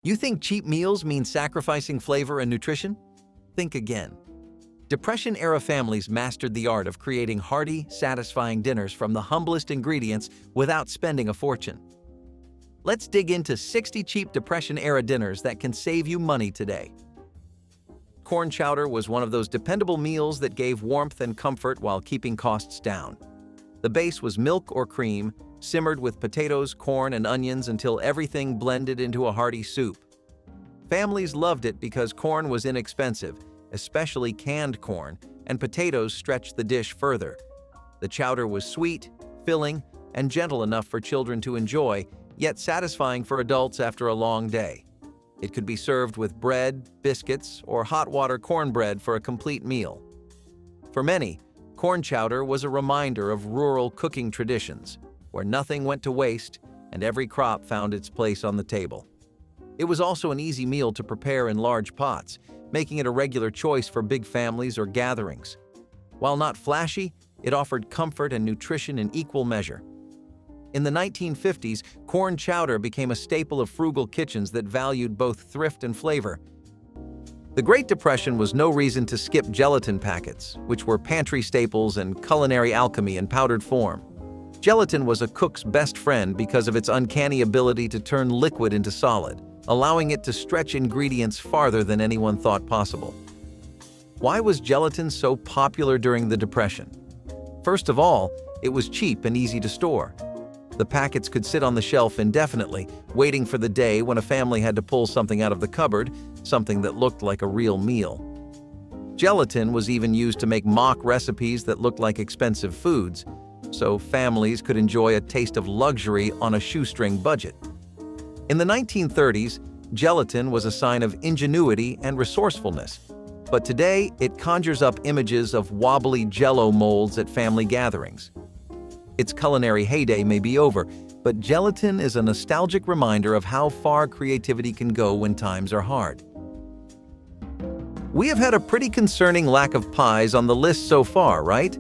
You think cheap meals mean sacrificing flavor and nutrition? Think again. Depression-era families mastered the art of creating hearty, satisfying dinners from the humblest ingredients without spending a fortune. Let's dig into 60 cheap Depression-era dinners that can save you money today. Corn chowder was one of those dependable meals that gave warmth and comfort while keeping costs down. The base was milk or cream, simmered with potatoes, corn, and onions until everything blended into a hearty soup. Families loved it because corn was inexpensive, especially canned corn, and potatoes stretched the dish further. The chowder was sweet, filling, and gentle enough for children to enjoy, yet satisfying for adults after a long day. It could be served with bread, biscuits, or hot water cornbread for a complete meal. For many, corn chowder was a reminder of rural cooking traditions, where nothing went to waste and every crop found its place on the table. It was also an easy meal to prepare in large pots, making it a regular choice for big families or gatherings. While not flashy, it offered comfort and nutrition in equal measure. In the 1950s, corn chowder became a staple of frugal kitchens that valued both thrift and flavor. The Great Depression was no reason to skip gelatin packets, which were pantry staples and culinary alchemy in powdered form. Gelatin was a cook's best friend because of its uncanny ability to turn liquid into solid, allowing it to stretch ingredients farther than anyone thought possible. Why was gelatin so popular during the Depression? First of all, it was cheap and easy to store. The packets could sit on the shelf indefinitely, waiting for the day when a family had to pull something out of the cupboard, something that looked like a real meal. Gelatin was even used to make mock recipes that looked like expensive foods, so families could enjoy a taste of luxury on a shoestring budget. In the 1930s, gelatin was a sign of ingenuity and resourcefulness, but today it conjures up images of wobbly Jell-O molds at family gatherings. Its culinary heyday may be over, but gelatin is a nostalgic reminder of how far creativity can go when times are hard. We have had a pretty concerning lack of pies on the list so far, right?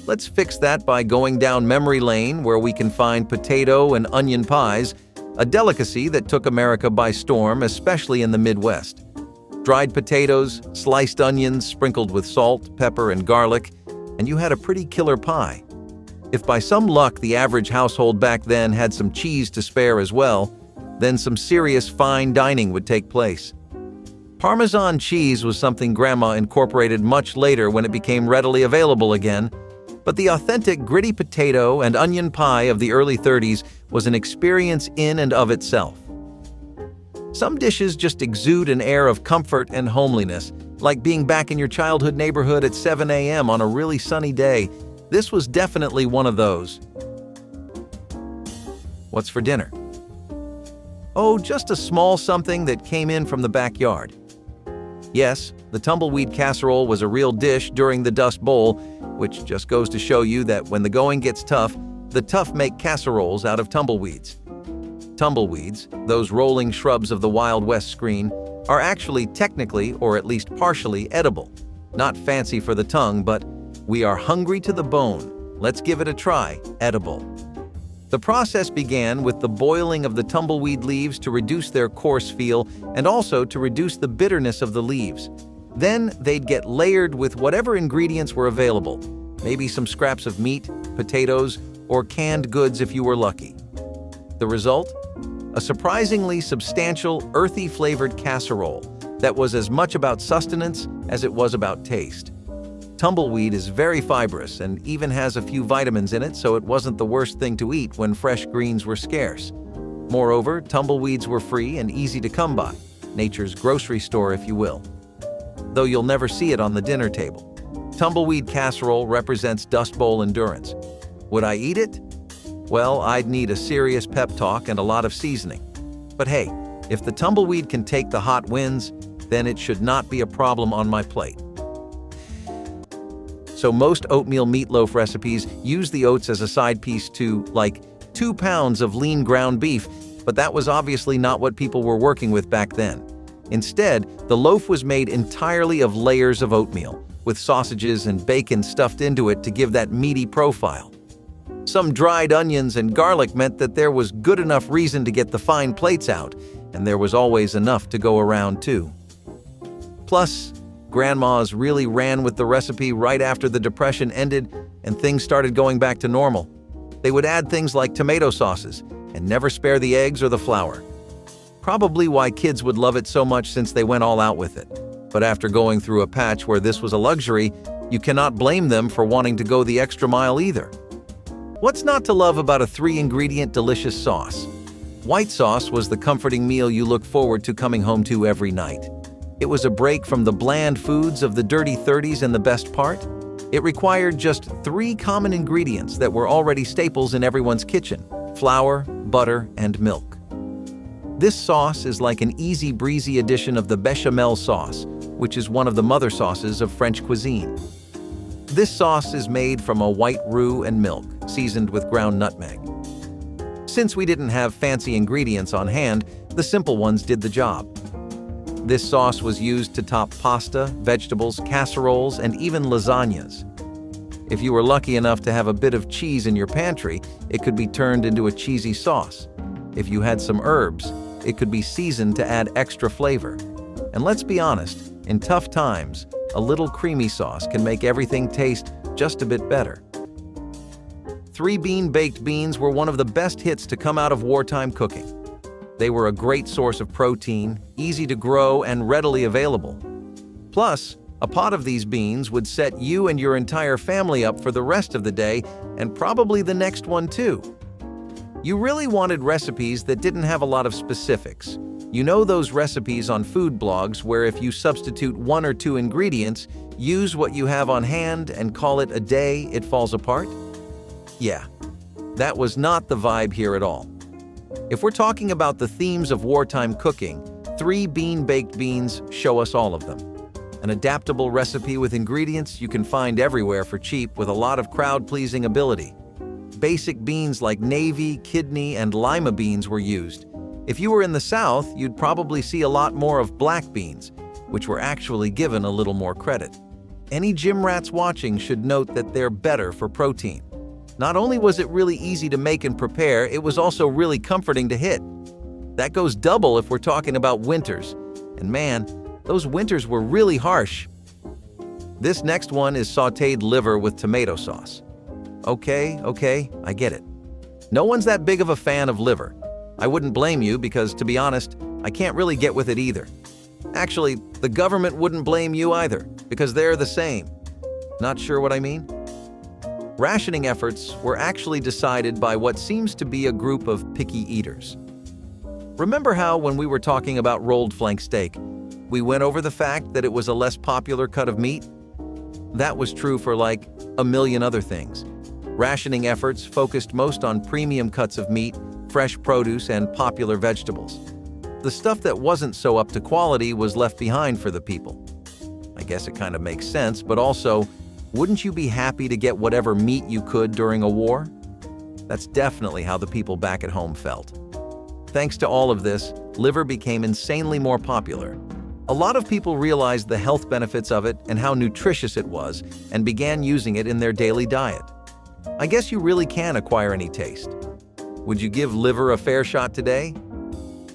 Let's fix that by going down memory lane where we can find potato and onion pies, a delicacy that took America by storm, especially in the Midwest. Dried potatoes, sliced onions sprinkled with salt, pepper, and garlic, and you had a pretty killer pie. If by some luck the average household back then had some cheese to spare as well, then some serious fine dining would take place. Parmesan cheese was something Grandma incorporated much later when it became readily available again, but the authentic gritty potato and onion pie of the early 30s was an experience in and of itself. Some dishes just exude an air of comfort and homeliness, like being back in your childhood neighborhood at 7 a.m. on a really sunny day. This was definitely one of those. What's for dinner? Oh, just a small something that came in from the backyard. Yes, the tumbleweed casserole was a real dish during the Dust Bowl, which just goes to show you that when the going gets tough, the tough make casseroles out of tumbleweeds. Tumbleweeds, those rolling shrubs of the Wild West screen, are actually technically, or at least partially, edible. Not fancy for the tongue, but we are hungry to the bone. Let's give it a try, edible. The process began with the boiling of the tumbleweed leaves to reduce their coarse feel and also to reduce the bitterness of the leaves. Then they'd get layered with whatever ingredients were available, maybe some scraps of meat, potatoes, or canned goods if you were lucky. The result? A surprisingly substantial, earthy-flavored casserole that was as much about sustenance as it was about taste. Tumbleweed is very fibrous and even has a few vitamins in it, so it wasn't the worst thing to eat when fresh greens were scarce. Moreover, tumbleweeds were free and easy to come by, nature's grocery store if you will. Though you'll never see it on the dinner table. Tumbleweed casserole represents Dust Bowl endurance. Would I eat it? Well, I'd need a serious pep talk and a lot of seasoning. But hey, if the tumbleweed can take the hot winds, then it should not be a problem on my plate. So most oatmeal meatloaf recipes use the oats as a side piece to, like, 2 pounds of lean ground beef, but that was obviously not what people were working with back then. Instead, the loaf was made entirely of layers of oatmeal, with sausages and bacon stuffed into it to give that meaty profile. Some dried onions and garlic meant that there was good enough reason to get the fine plates out, and there was always enough to go around too. Plus, grandmas really ran with the recipe right after the Depression ended and things started going back to normal. They would add things like tomato sauces and never spare the eggs or the flour. Probably why kids would love it so much since they went all out with it. But after going through a patch where this was a luxury, you cannot blame them for wanting to go the extra mile either. What's not to love about a 3-ingredient delicious sauce? White sauce was the comforting meal you look forward to coming home to every night. It was a break from the bland foods of the dirty 30s, and the best part? It required just 3 common ingredients that were already staples in everyone's kitchen: flour, butter, and milk. This sauce is like an easy-breezy addition of the bechamel sauce, which is one of the mother sauces of French cuisine. This sauce is made from a white roux and milk, seasoned with ground nutmeg. Since we didn't have fancy ingredients on hand, the simple ones did the job. This sauce was used to top pasta, vegetables, casseroles, and even lasagnas. If you were lucky enough to have a bit of cheese in your pantry, it could be turned into a cheesy sauce. If you had some herbs, it could be seasoned to add extra flavor. And let's be honest, in tough times, a little creamy sauce can make everything taste just a bit better. 3-bean baked beans were one of the best hits to come out of wartime cooking. They were a great source of protein, easy to grow, and readily available. Plus, a pot of these beans would set you and your entire family up for the rest of the day, and probably the next one too. You really wanted recipes that didn't have a lot of specifics. You know those recipes on food blogs where if you substitute 1 or 2 ingredients, use what you have on hand, and call it a day, it falls apart? Yeah, that was not the vibe here at all. If we're talking about the themes of wartime cooking, 3-bean baked beans show us all of them. An adaptable recipe with ingredients you can find everywhere for cheap with a lot of crowd-pleasing ability. Basic beans like navy, kidney, and lima beans were used. If you were in the South, you'd probably see a lot more of black beans, which were actually given a little more credit. Any gym rats watching should note that they're better for protein. Not only was it really easy to make and prepare, it was also really comforting to hit. That goes double if we're talking about winters. And man, those winters were really harsh. This next one is sautéed liver with tomato sauce. Okay, I get it. No one's that big of a fan of liver. I wouldn't blame you because, to be honest, I can't really get with it either. Actually, the government wouldn't blame you either, because they're the same. Not sure what I mean? Rationing efforts were actually decided by what seems to be a group of picky eaters. Remember how, when we were talking about rolled flank steak, we went over the fact that it was a less popular cut of meat? That was true for like a million other things. Rationing efforts focused most on premium cuts of meat, fresh produce, and popular vegetables. The stuff that wasn't so up to quality was left behind for the people. I guess it kind of makes sense, but also, wouldn't you be happy to get whatever meat you could during a war? That's definitely how the people back at home felt. Thanks to all of this, liver became insanely more popular. A lot of people realized the health benefits of it and how nutritious it was, and began using it in their daily diet. I guess you really can acquire any taste. Would you give liver a fair shot today?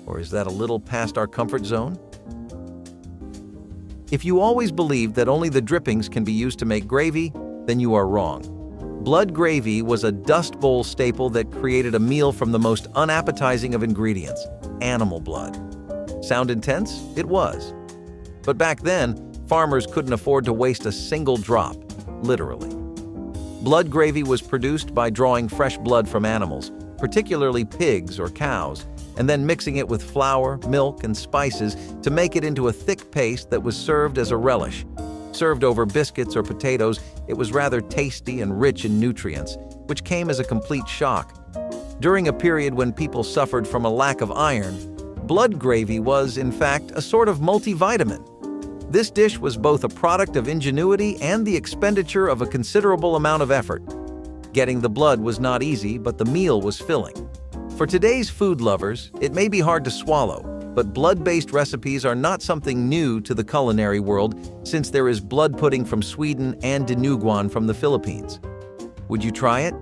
Or is that a little past our comfort zone? If you always believed that only the drippings can be used to make gravy, then you are wrong. Blood gravy was a Dust Bowl staple that created a meal from the most unappetizing of ingredients: animal blood. Sound intense? It was. But back then, farmers couldn't afford to waste a single drop, literally. Blood gravy was produced by drawing fresh blood from animals, particularly pigs or cows, and then mixing it with flour, milk, and spices to make it into a thick paste that was served as a relish. Served over biscuits or potatoes, it was rather tasty and rich in nutrients, which came as a complete shock. During a period when people suffered from a lack of iron, blood gravy was, in fact, a sort of multivitamin. This dish was both a product of ingenuity and the expenditure of a considerable amount of effort. Getting the blood was not easy, but the meal was filling. For today's food lovers, it may be hard to swallow, but blood-based recipes are not something new to the culinary world, since there is blood pudding from Sweden and dinuguan from the Philippines. Would you try it?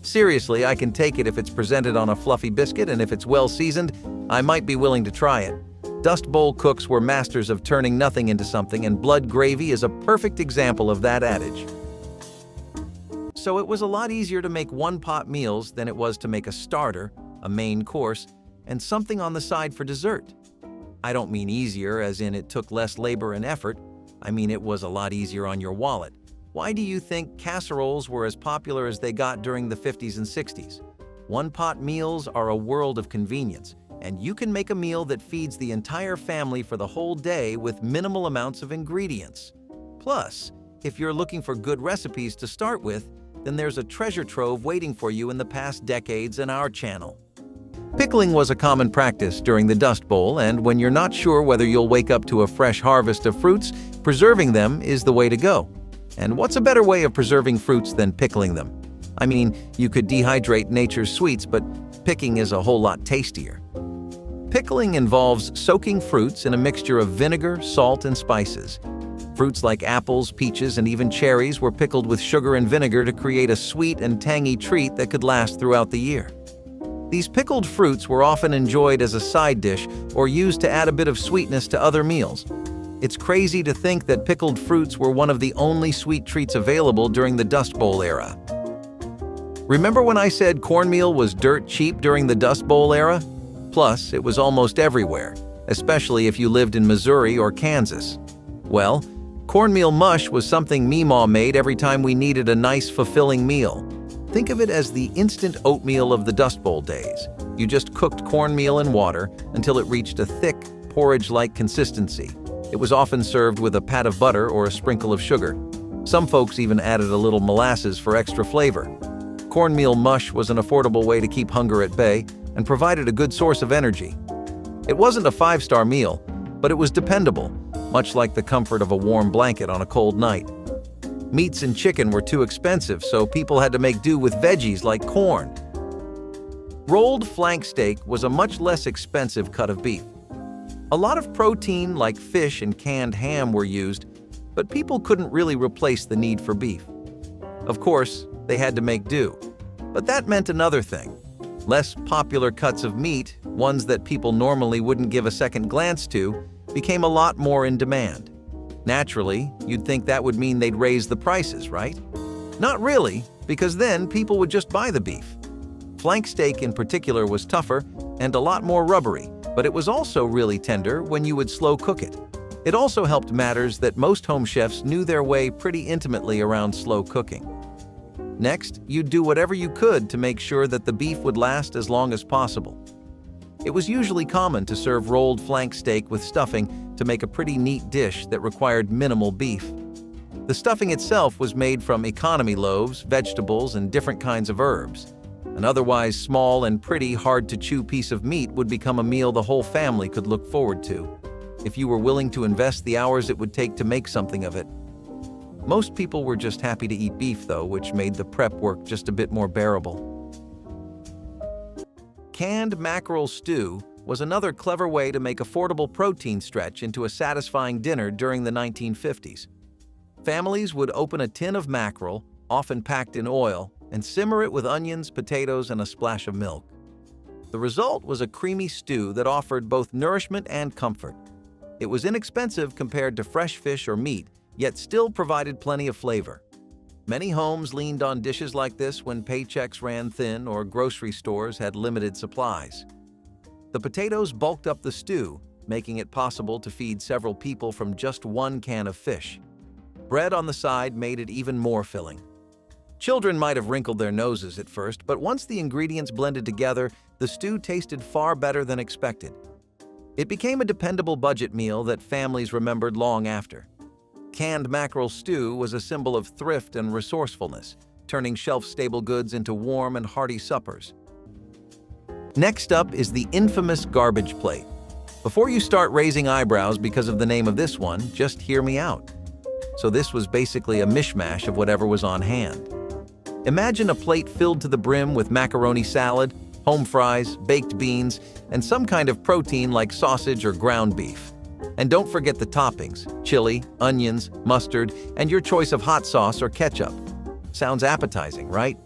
Seriously, I can take it if it's presented on a fluffy biscuit, and if it's well seasoned, I might be willing to try it. Dust Bowl cooks were masters of turning nothing into something, and blood gravy is a perfect example of that adage. So it was a lot easier to make one-pot meals than it was to make a starter, a main course, and something on the side for dessert. I don't mean easier as in it took less labor and effort. I mean it was a lot easier on your wallet. Why do you think casseroles were as popular as they got during the 50s and 60s? One-pot meals are a world of convenience, and you can make a meal that feeds the entire family for the whole day with minimal amounts of ingredients. Plus, if you're looking for good recipes to start with, then there's a treasure trove waiting for you in the past decades in our channel. Pickling was a common practice during the Dust Bowl, and when you're not sure whether you'll wake up to a fresh harvest of fruits, preserving them is the way to go. And what's a better way of preserving fruits than pickling them? I mean, you could dehydrate nature's sweets, but picking is a whole lot tastier. Pickling involves soaking fruits in a mixture of vinegar, salt, and spices. Fruits like apples, peaches, and even cherries were pickled with sugar and vinegar to create a sweet and tangy treat that could last throughout the year. These pickled fruits were often enjoyed as a side dish or used to add a bit of sweetness to other meals. It's crazy to think that pickled fruits were one of the only sweet treats available during the Dust Bowl era. Remember when I said cornmeal was dirt cheap during the Dust Bowl era? Plus, it was almost everywhere, especially if you lived in Missouri or Kansas. Well, cornmeal mush was something Meemaw made every time we needed a nice, fulfilling meal. Think of it as the instant oatmeal of the Dust Bowl days. You just cooked cornmeal in water until it reached a thick, porridge-like consistency. It was often served with a pat of butter or a sprinkle of sugar. Some folks even added a little molasses for extra flavor. Cornmeal mush was an affordable way to keep hunger at bay and provided a good source of energy. It wasn't a five-star meal, but it was dependable, much like the comfort of a warm blanket on a cold night. Meats and chicken were too expensive, so people had to make do with veggies like corn. Rolled flank steak was a much less expensive cut of beef. A lot of protein like fish and canned ham were used, but people couldn't really replace the need for beef. Of course, they had to make do. But that meant another thing. Less popular cuts of meat, ones that people normally wouldn't give a second glance to, became a lot more in demand. Naturally, you'd think that would mean they'd raise the prices, right? Not really, because then people would just buy the beef. Flank steak in particular was tougher and a lot more rubbery, but it was also really tender when you would slow cook it. It also helped matters that most home chefs knew their way pretty intimately around slow cooking. Next, you'd do whatever you could to make sure that the beef would last as long as possible. It was usually common to serve rolled flank steak with stuffing to make a pretty neat dish that required minimal beef. The stuffing itself was made from economy loaves, vegetables, and different kinds of herbs. An otherwise small and pretty hard-to-chew piece of meat would become a meal the whole family could look forward to, if you were willing to invest the hours it would take to make something of it. Most people were just happy to eat beef, though, which made the prep work just a bit more bearable. Canned mackerel stew was another clever way to make affordable protein stretch into a satisfying dinner during the 1950s. Families would open a tin of mackerel, often packed in oil, and simmer it with onions, potatoes, and a splash of milk. The result was a creamy stew that offered both nourishment and comfort. It was inexpensive compared to fresh fish or meat, yet still provided plenty of flavor. Many homes leaned on dishes like this when paychecks ran thin or grocery stores had limited supplies. The potatoes bulked up the stew, making it possible to feed several people from just one can of fish. Bread on the side made it even more filling. Children might have wrinkled their noses at first, but once the ingredients blended together, the stew tasted far better than expected. It became a dependable budget meal that families remembered long after. Canned mackerel stew was a symbol of thrift and resourcefulness, turning shelf-stable goods into warm and hearty suppers. Next up is the infamous garbage plate. Before you start raising eyebrows because of the name of this one, just hear me out. So this was basically a mishmash of whatever was on hand. Imagine a plate filled to the brim with macaroni salad, home fries, baked beans, and some kind of protein like sausage or ground beef. And don't forget the toppings: chili, onions, mustard, and your choice of hot sauce or ketchup. Sounds appetizing, right?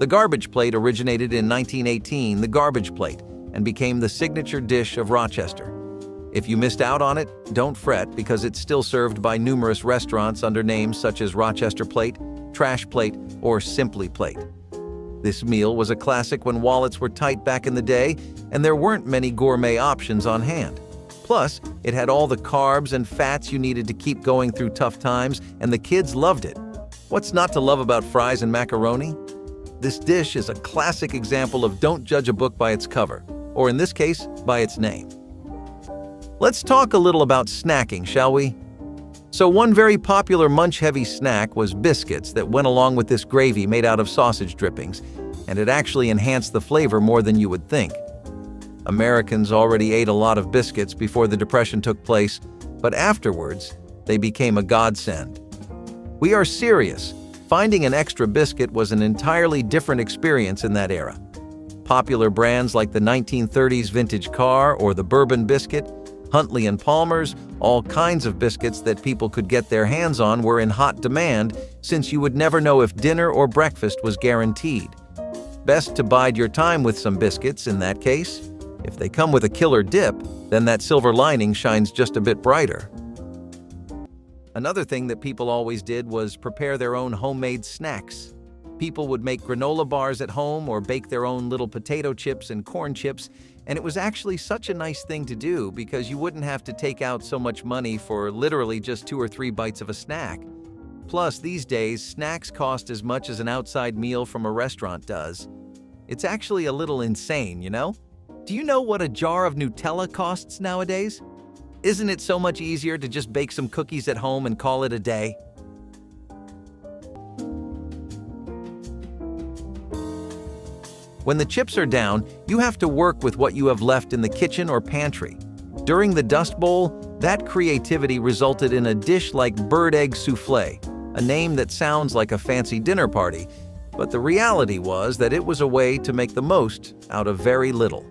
The garbage plate originated in 1918, the garbage plate, and became the signature dish of Rochester. If you missed out on it, don't fret because it's still served by numerous restaurants under names such as Rochester Plate, Trash Plate, or Simply Plate. This meal was a classic when wallets were tight back in the day and there weren't many gourmet options on hand. Plus, it had all the carbs and fats you needed to keep going through tough times, and the kids loved it. What's not to love about fries and macaroni? This dish is a classic example of don't judge a book by its cover, or in this case, by its name. Let's talk a little about snacking, shall we? So one very popular munch-heavy snack was biscuits that went along with this gravy made out of sausage drippings, and it actually enhanced the flavor more than you would think. Americans already ate a lot of biscuits before the Depression took place, but afterwards, they became a godsend. We are serious. Finding an extra biscuit was an entirely different experience in that era. Popular brands like the 1930s vintage car or the bourbon biscuit, Huntley and Palmer's, all kinds of biscuits that people could get their hands on were in hot demand since you would never know if dinner or breakfast was guaranteed. Best to bide your time with some biscuits in that case. If they come with a killer dip, then that silver lining shines just a bit brighter. Another thing that people always did was prepare their own homemade snacks. People would make granola bars at home or bake their own little potato chips and corn chips, and it was actually such a nice thing to do because you wouldn't have to take out so much money for literally just 2 or 3 bites of a snack. Plus, these days, snacks cost as much as an outside meal from a restaurant does. It's actually a little insane, you know? Do you know what a jar of Nutella costs nowadays? Isn't it so much easier to just bake some cookies at home and call it a day? When the chips are down, you have to work with what you have left in the kitchen or pantry. During the Dust Bowl, that creativity resulted in a dish like bird egg soufflé, a name that sounds like a fancy dinner party, but the reality was that it was a way to make the most out of very little.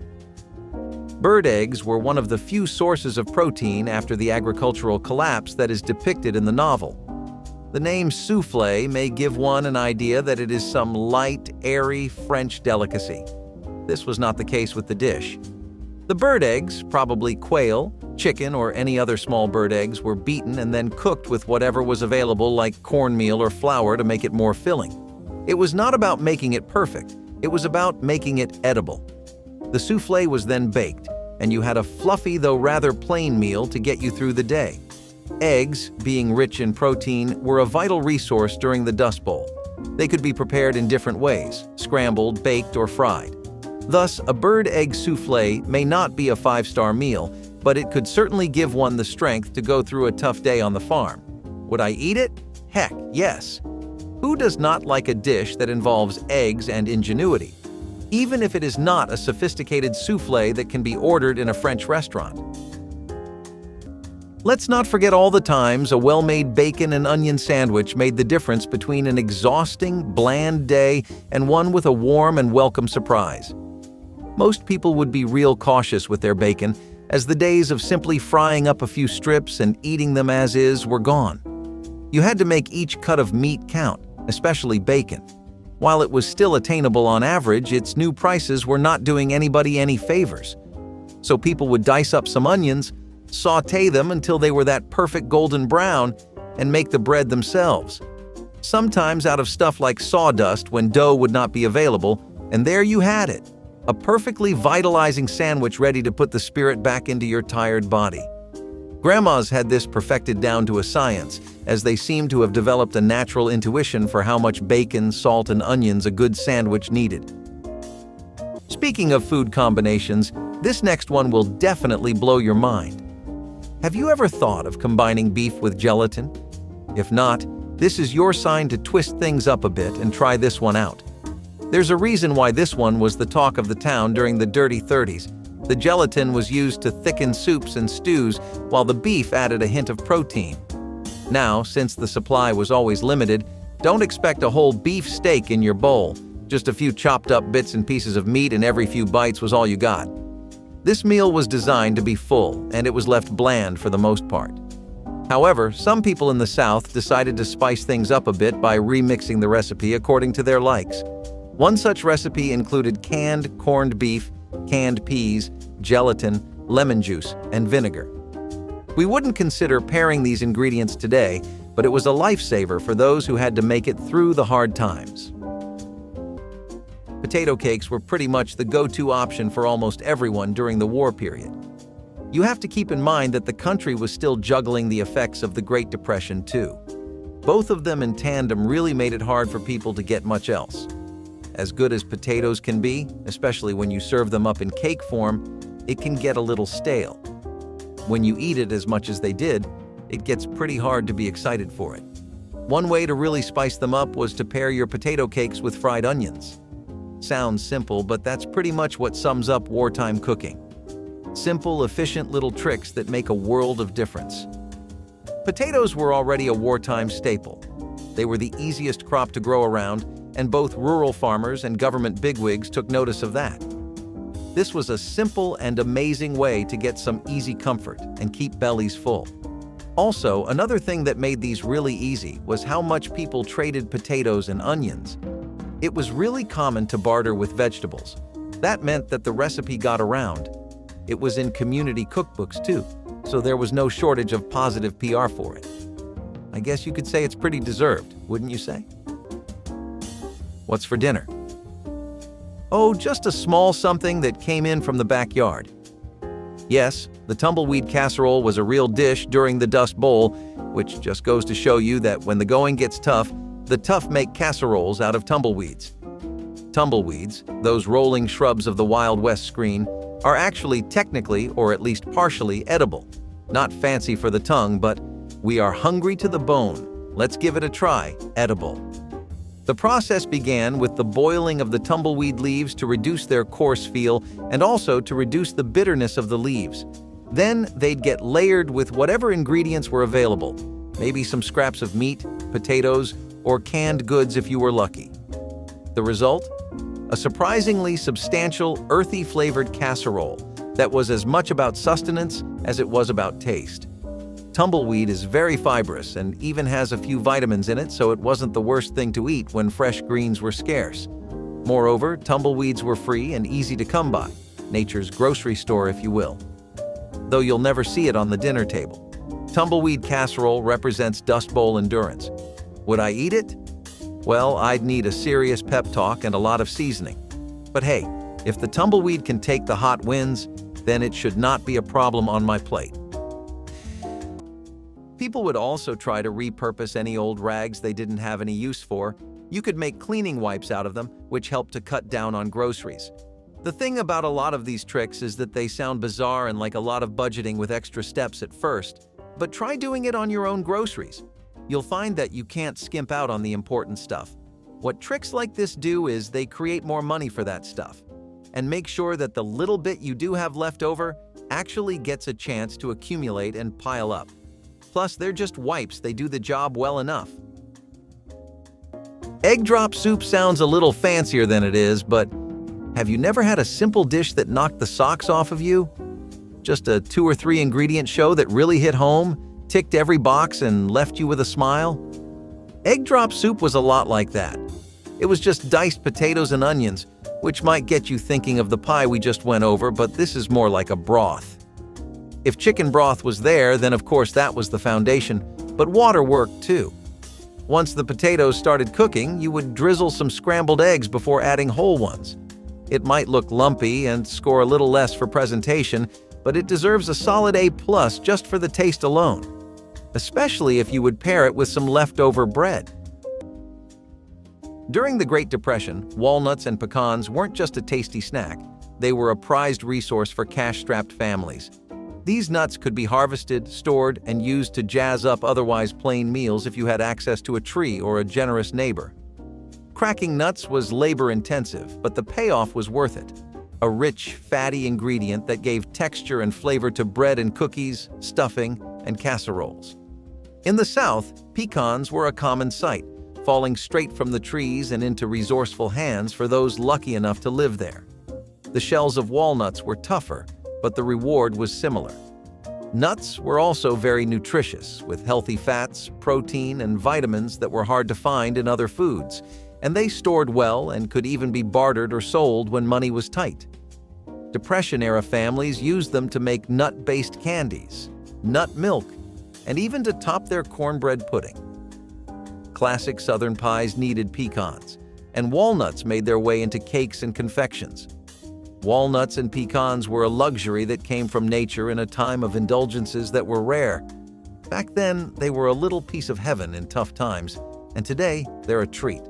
Bird eggs were one of the few sources of protein after the agricultural collapse that is depicted in the novel. The name soufflé may give one an idea that it is some light, airy French delicacy. This was not the case with the dish. The bird eggs, probably quail, chicken, or any other small bird eggs, were beaten and then cooked with whatever was available like cornmeal or flour to make it more filling. It was not about making it perfect, it was about making it edible. The soufflé was then baked, and you had a fluffy though rather plain meal to get you through the day. Eggs, being rich in protein, were a vital resource during the Dust Bowl. They could be prepared in different ways, scrambled, baked, or fried. Thus, a bird egg soufflé may not be a 5-star meal, but it could certainly give one the strength to go through a tough day on the farm. Would I eat it? Heck, yes. Who does not like a dish that involves eggs and ingenuity? Even if it is not a sophisticated soufflé that can be ordered in a French restaurant. Let's not forget all the times a well-made bacon and onion sandwich made the difference between an exhausting, bland day and one with a warm and welcome surprise. Most people would be real cautious with their bacon, as the days of simply frying up a few strips and eating them as is were gone. You had to make each cut of meat count, especially bacon. While it was still attainable on average, its new prices were not doing anybody any favors. So people would dice up some onions, sauté them until they were that perfect golden brown, and make the bread themselves. Sometimes out of stuff like sawdust when dough would not be available, and there you had it, a perfectly vitalizing sandwich ready to put the spirit back into your tired body. Grandmas had this perfected down to a science, as they seemed to have developed a natural intuition for how much bacon, salt, and onions a good sandwich needed. Speaking of food combinations, this next one will definitely blow your mind. Have you ever thought of combining beef with gelatin? If not, this is your sign to twist things up a bit and try this one out. There's a reason why this one was the talk of the town during the Dirty 30s. The gelatin was used to thicken soups and stews, while the beef added a hint of protein. Now, since the supply was always limited, don't expect a whole beef steak in your bowl. Just a few chopped up bits and pieces of meat and every few bites was all you got. This meal was designed to be full, and it was left bland for the most part. However, some people in the South decided to spice things up a bit by remixing the recipe according to their likes. One such recipe included canned corned beef, canned peas, gelatin, lemon juice, and vinegar. We wouldn't consider pairing these ingredients today, but it was a lifesaver for those who had to make it through the hard times. Potato cakes were pretty much the go-to option for almost everyone during the war period. You have to keep in mind that the country was still juggling the effects of the Great Depression too. Both of them in tandem really made it hard for people to get much else. As good as potatoes can be, especially when you serve them up in cake form, it can get a little stale. When you eat it as much as they did, it gets pretty hard to be excited for it. One way to really spice them up was to pair your potato cakes with fried onions. Sounds simple, but that's pretty much what sums up wartime cooking. Simple, efficient little tricks that make a world of difference. Potatoes were already a wartime staple. They were the easiest crop to grow around, and both rural farmers and government bigwigs took notice of that. This was a simple and amazing way to get some easy comfort and keep bellies full. Also, another thing that made these really easy was how much people traded potatoes and onions. It was really common to barter with vegetables. That meant that the recipe got around. It was in community cookbooks too, so there was no shortage of positive PR for it. I guess you could say it's pretty deserved, wouldn't you say? What's for dinner? Oh, just a small something that came in from the backyard. Yes, the tumbleweed casserole was a real dish during the Dust Bowl, which just goes to show you that when the going gets tough, the tough make casseroles out of tumbleweeds. Tumbleweeds, those rolling shrubs of the Wild West screen, are actually technically, or at least partially, edible. Not fancy for the tongue, but we are hungry to the bone. Let's give it a try, edible. The process began with the boiling of the tumbleweed leaves to reduce their coarse feel and also to reduce the bitterness of the leaves. Then they'd get layered with whatever ingredients were available, maybe some scraps of meat, potatoes, or canned goods if you were lucky. The result? A surprisingly substantial, earthy-flavored casserole that was as much about sustenance as it was about taste. Tumbleweed is very fibrous and even has a few vitamins in it, so it wasn't the worst thing to eat when fresh greens were scarce. Moreover, tumbleweeds were free and easy to come by, nature's grocery store if you will. Though you'll never see it on the dinner table. Tumbleweed casserole represents Dust Bowl endurance. Would I eat it? Well, I'd need a serious pep talk and a lot of seasoning. But hey, if the tumbleweed can take the hot winds, then it should not be a problem on my plate. People would also try to repurpose any old rags they didn't have any use for. You could make cleaning wipes out of them, which help to cut down on groceries. The thing about a lot of these tricks is that they sound bizarre and like a lot of budgeting with extra steps at first, but try doing it on your own groceries. You'll find that you can't skimp out on the important stuff. What tricks like this do is they create more money for that stuff and make sure that the little bit you do have left over actually gets a chance to accumulate and pile up. Plus, they're just wipes, they do the job well enough. Egg drop soup sounds a little fancier than it is, but have you never had a simple dish that knocked the socks off of you? Just a 2 or 3 ingredient show that really hit home, ticked every box, and left you with a smile? Egg drop soup was a lot like that. It was just diced potatoes and onions, which might get you thinking of the pie we just went over, but this is more like a broth. If chicken broth was there, then of course that was the foundation, but water worked too. Once the potatoes started cooking, you would drizzle some scrambled eggs before adding whole ones. It might look lumpy and score a little less for presentation, but it deserves a solid A+ just for the taste alone, especially if you would pair it with some leftover bread. During the Great Depression, walnuts and pecans weren't just a tasty snack, they were a prized resource for cash-strapped families. These nuts could be harvested, stored, and used to jazz up otherwise plain meals if you had access to a tree or a generous neighbor. Cracking nuts was labor-intensive, but the payoff was worth it. A rich, fatty ingredient that gave texture and flavor to bread and cookies, stuffing, and casseroles. In the South, pecans were a common sight, falling straight from the trees and into resourceful hands for those lucky enough to live there. The shells of walnuts were tougher, but the reward was similar. Nuts were also very nutritious, with healthy fats, protein, and vitamins that were hard to find in other foods. and they stored well and could even be bartered or sold when money was tight. Depression-era families used them to make nut-based candies, nut milk, and even to top their cornbread pudding. Classic Southern pies needed pecans, and walnuts made their way into cakes and confections. Walnuts and pecans were a luxury that came from nature in a time of indulgences that were rare. Back then, they were a little piece of heaven in tough times, and today, they're a treat.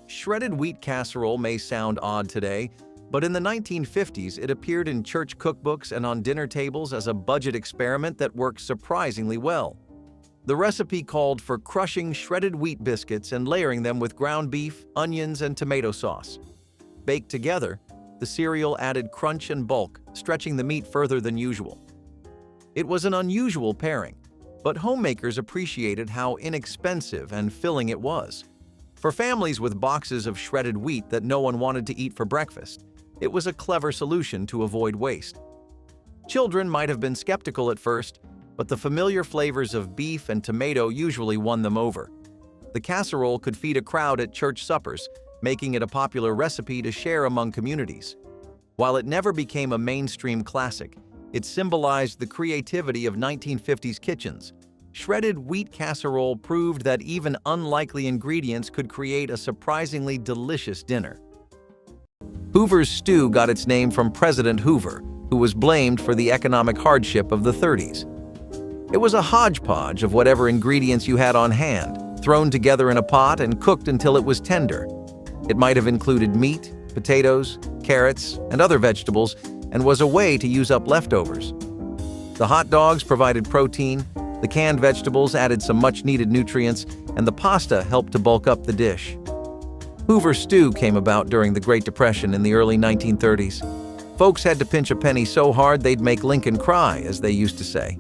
Shredded wheat casserole may sound odd today, but in the 1950s, it appeared in church cookbooks and on dinner tables as a budget experiment that worked surprisingly well. The recipe called for crushing shredded wheat biscuits and layering them with ground beef, onions, and tomato sauce. Baked together, the cereal added crunch and bulk, stretching the meat further than usual. It was an unusual pairing, but homemakers appreciated how inexpensive and filling it was. For families with boxes of shredded wheat that no one wanted to eat for breakfast, it was a clever solution to avoid waste. Children might have been skeptical at first, but the familiar flavors of beef and tomato usually won them over. The casserole could feed a crowd at church suppers, making it a popular recipe to share among communities. While it never became a mainstream classic, it symbolized the creativity of 1950s kitchens. Shredded wheat casserole proved that even unlikely ingredients could create a surprisingly delicious dinner. Hoover's stew got its name from President Hoover, who was blamed for the economic hardship of the 30s. It was a hodgepodge of whatever ingredients you had on hand, thrown together in a pot and cooked until it was tender. It might have included meat, potatoes, carrots, and other vegetables, and was a way to use up leftovers. The hot dogs provided protein, the canned vegetables added some much-needed nutrients, and the pasta helped to bulk up the dish. Hoover's stew came about during the Great Depression in the early 1930s. Folks had to pinch a penny so hard they'd make Lincoln cry, as they used to say.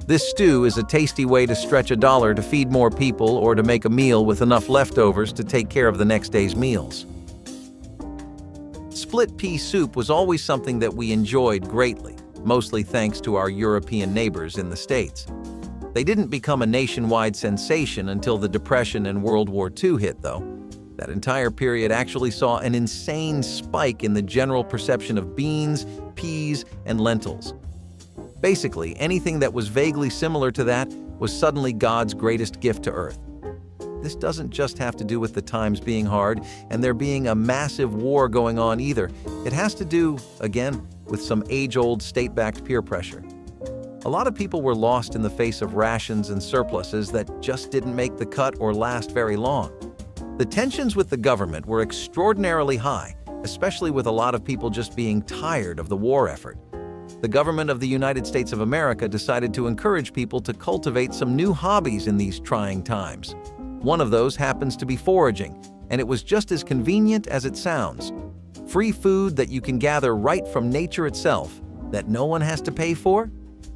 This stew is a tasty way to stretch a dollar to feed more people or to make a meal with enough leftovers to take care of the next day's meals. Split pea soup was always something that we enjoyed greatly, mostly thanks to our European neighbors in the States. They didn't become a nationwide sensation until the Depression and World War II hit, though. That entire period actually saw an insane spike in the general perception of beans, peas, and lentils. Basically, anything that was vaguely similar to that was suddenly God's greatest gift to Earth. This doesn't just have to do with the times being hard and there being a massive war going on either. It has to do, again, with some age-old state-backed peer pressure. A lot of people were lost in the face of rations and surpluses that just didn't make the cut or last very long. The tensions with the government were extraordinarily high, especially with a lot of people just being tired of the war effort. The government of the United States of America decided to encourage people to cultivate some new hobbies in these trying times. One of those happens to be foraging, and it was just as convenient as it sounds. Free food that you can gather right from nature itself, that no one has to pay for?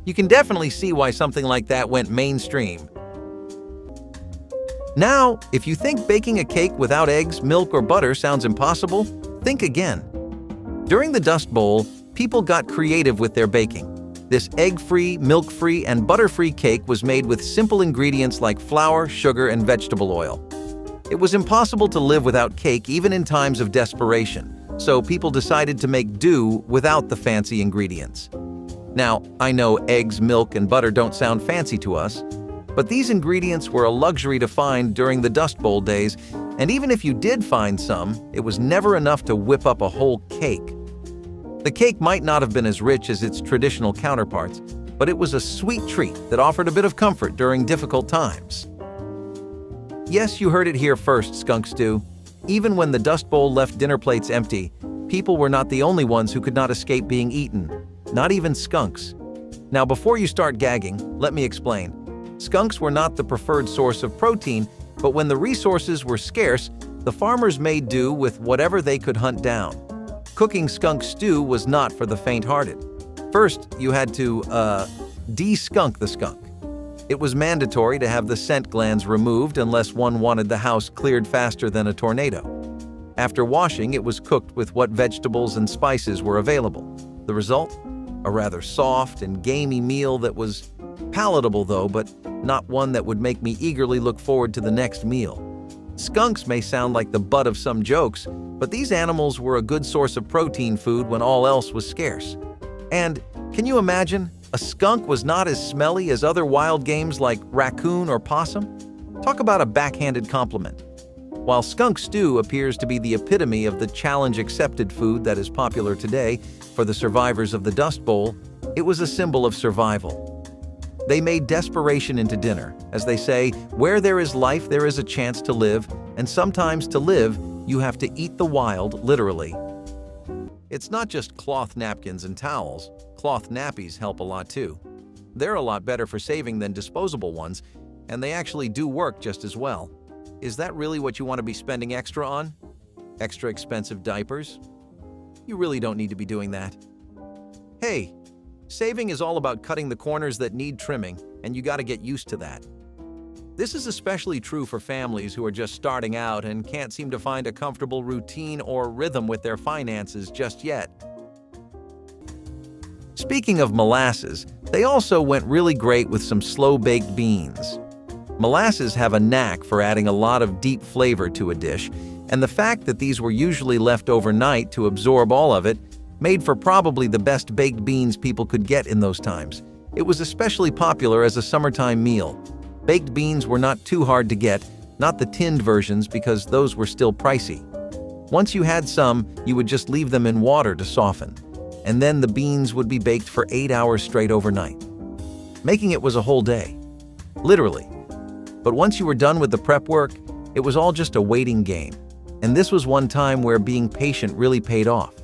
You can definitely see why something like that went mainstream. Now, if you think baking a cake without eggs, milk, or butter sounds impossible, think again. During the Dust Bowl, people got creative with their baking. This egg-free, milk-free, and butter-free cake was made with simple ingredients like flour, sugar, and vegetable oil. It was impossible to live without cake even in times of desperation, so people decided to make do without the fancy ingredients. Now, I know eggs, milk, and butter don't sound fancy to us, but these ingredients were a luxury to find during the Dust Bowl days, and even if you did find some, it was never enough to whip up a whole cake. The cake might not have been as rich as its traditional counterparts, but it was a sweet treat that offered a bit of comfort during difficult times. Yes, you heard it here first, Skunk Stew. Even when the Dust Bowl left dinner plates empty, people were not the only ones who could not escape being eaten, not even skunks. Now, before you start gagging, let me explain. Skunks were not the preferred source of protein, but when the resources were scarce, the farmers made do with whatever they could hunt down. Cooking skunk stew was not for the faint-hearted. First, you had to, de-skunk the skunk. It was mandatory to have the scent glands removed unless one wanted the house cleared faster than a tornado. After washing, it was cooked with what vegetables and spices were available. The result? A rather soft and gamey meal that was palatable though, but not one that would make me eagerly look forward to the next meal. Skunks may sound like the butt of some jokes, but these animals were a good source of protein food when all else was scarce. And can you imagine? A skunk was not as smelly as other wild games like raccoon or possum. Talk about a backhanded compliment. While skunk stew appears to be the epitome of the challenge-accepted food that is popular today for the survivors of the Dust Bowl, it was a symbol of survival. They made desperation into dinner. As they say, where there is life, there is a chance to live, and sometimes to live, you have to eat the wild, literally. It's not just cloth napkins and towels. Cloth nappies help a lot too. They're a lot better for saving than disposable ones, and they actually do work just as well. Is that really what you want to be spending extra on? Extra expensive diapers? You really don't need to be doing that. Hey, saving is all about cutting the corners that need trimming, and you got to get used to that. This is especially true for families who are just starting out and can't seem to find a comfortable routine or rhythm with their finances just yet. Speaking of molasses, they also went really great with some slow-baked beans. Molasses have a knack for adding a lot of deep flavor to a dish, and the fact that these were usually left overnight to absorb all of it made for probably the best baked beans people could get in those times. It was especially popular as a summertime meal. Baked beans were not too hard to get, not the tinned versions because those were still pricey. Once you had some, you would just leave them in water to soften, and then the beans would be baked for 8 hours straight overnight. Making it was a whole day, literally. But once you were done with the prep work, it was all just a waiting game, and this was one time where being patient really paid off.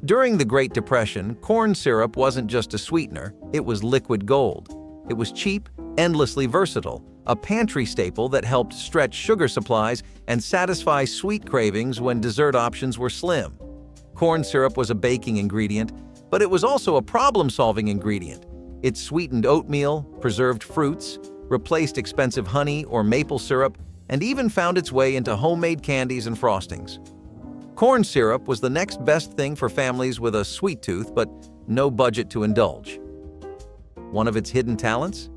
During the Great Depression, corn syrup wasn't just a sweetener, it was liquid gold. It was cheap, endlessly versatile, a pantry staple that helped stretch sugar supplies and satisfy sweet cravings when dessert options were slim. Corn syrup was a baking ingredient, but it was also a problem-solving ingredient. It sweetened oatmeal, preserved fruits, replaced expensive honey or maple syrup, and even found its way into homemade candies and frostings. Corn syrup was the next best thing for families with a sweet tooth but no budget to indulge. One of its hidden talents?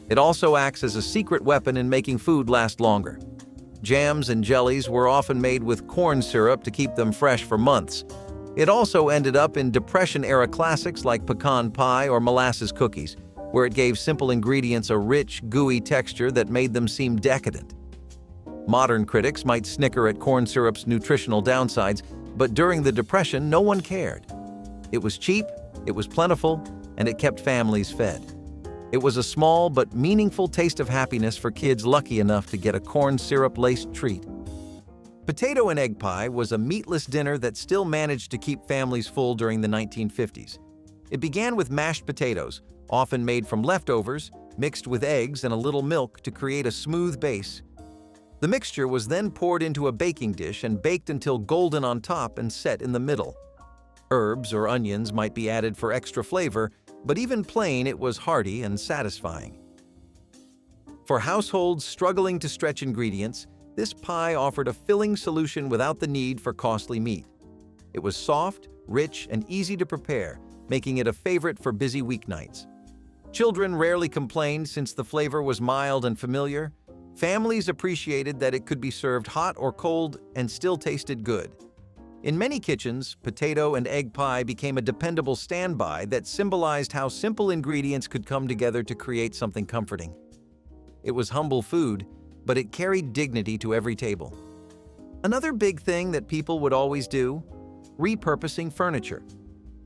It also acts as a secret weapon in making food last longer. Jams and jellies were often made with corn syrup to keep them fresh for months. It also ended up in Depression-era classics like pecan pie or molasses cookies, where it gave simple ingredients a rich, gooey texture that made them seem decadent. Modern critics might snicker at corn syrup's nutritional downsides, but during the Depression, no one cared. It was cheap, it was plentiful, and it kept families fed. It was a small but meaningful taste of happiness for kids lucky enough to get a corn syrup-laced treat. Potato and egg pie was a meatless dinner that still managed to keep families full during the 1950s. It began with mashed potatoes, often made from leftovers, mixed with eggs and a little milk to create a smooth base. The mixture was then poured into a baking dish and baked until golden on top and set in the middle. Herbs or onions might be added for extra flavor, but even plain it was hearty and satisfying. For households struggling to stretch ingredients, this pie offered a filling solution without the need for costly meat. It was soft, rich, and easy to prepare, making it a favorite for busy weeknights. Children rarely complained since the flavor was mild and familiar. Families appreciated that it could be served hot or cold and still tasted good. In many kitchens, potato and egg pie became a dependable standby that symbolized how simple ingredients could come together to create something comforting. It was humble food, but it carried dignity to every table. Another big thing that people would always do? Repurposing furniture.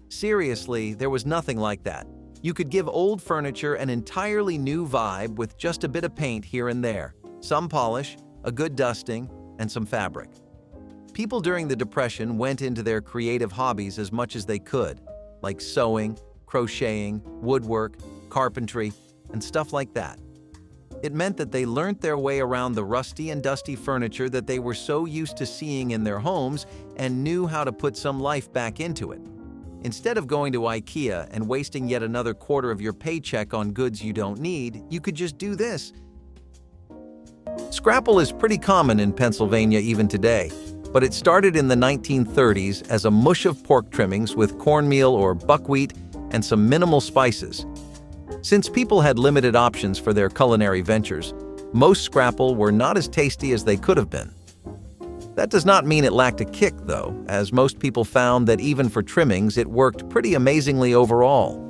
Seriously, there was nothing like that. You could give old furniture an entirely new vibe with just a bit of paint here and there, some polish, a good dusting, and some fabric. People during the Depression went into their creative hobbies as much as they could, like sewing, crocheting, woodwork, carpentry, and stuff like that. It meant that they learned their way around the rusty and dusty furniture that they were so used to seeing in their homes and knew how to put some life back into it. Instead of going to IKEA and wasting yet another quarter of your paycheck on goods you don't need, you could just do this. Scrapple is pretty common in Pennsylvania even today, but it started in the 1930s as a mush of pork trimmings with cornmeal or buckwheat and some minimal spices. Since people had limited options for their culinary ventures, most scrapple were not as tasty as they could have been. That does not mean it lacked a kick, though, as most people found that even for trimmings, it worked pretty amazingly overall.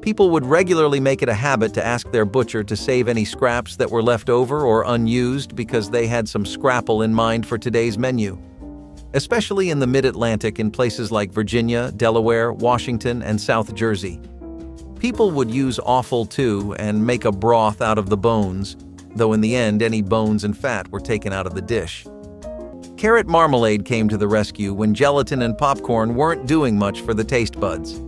People would regularly make it a habit to ask their butcher to save any scraps that were left over or unused because they had some scrapple in mind for today's menu. Especially in the Mid-Atlantic in places like Virginia, Delaware, Washington, and South Jersey. People would use offal too and make a broth out of the bones, though in the end any bones and fat were taken out of the dish. Carrot marmalade came to the rescue when gelatin and popcorn weren't doing much for the taste buds.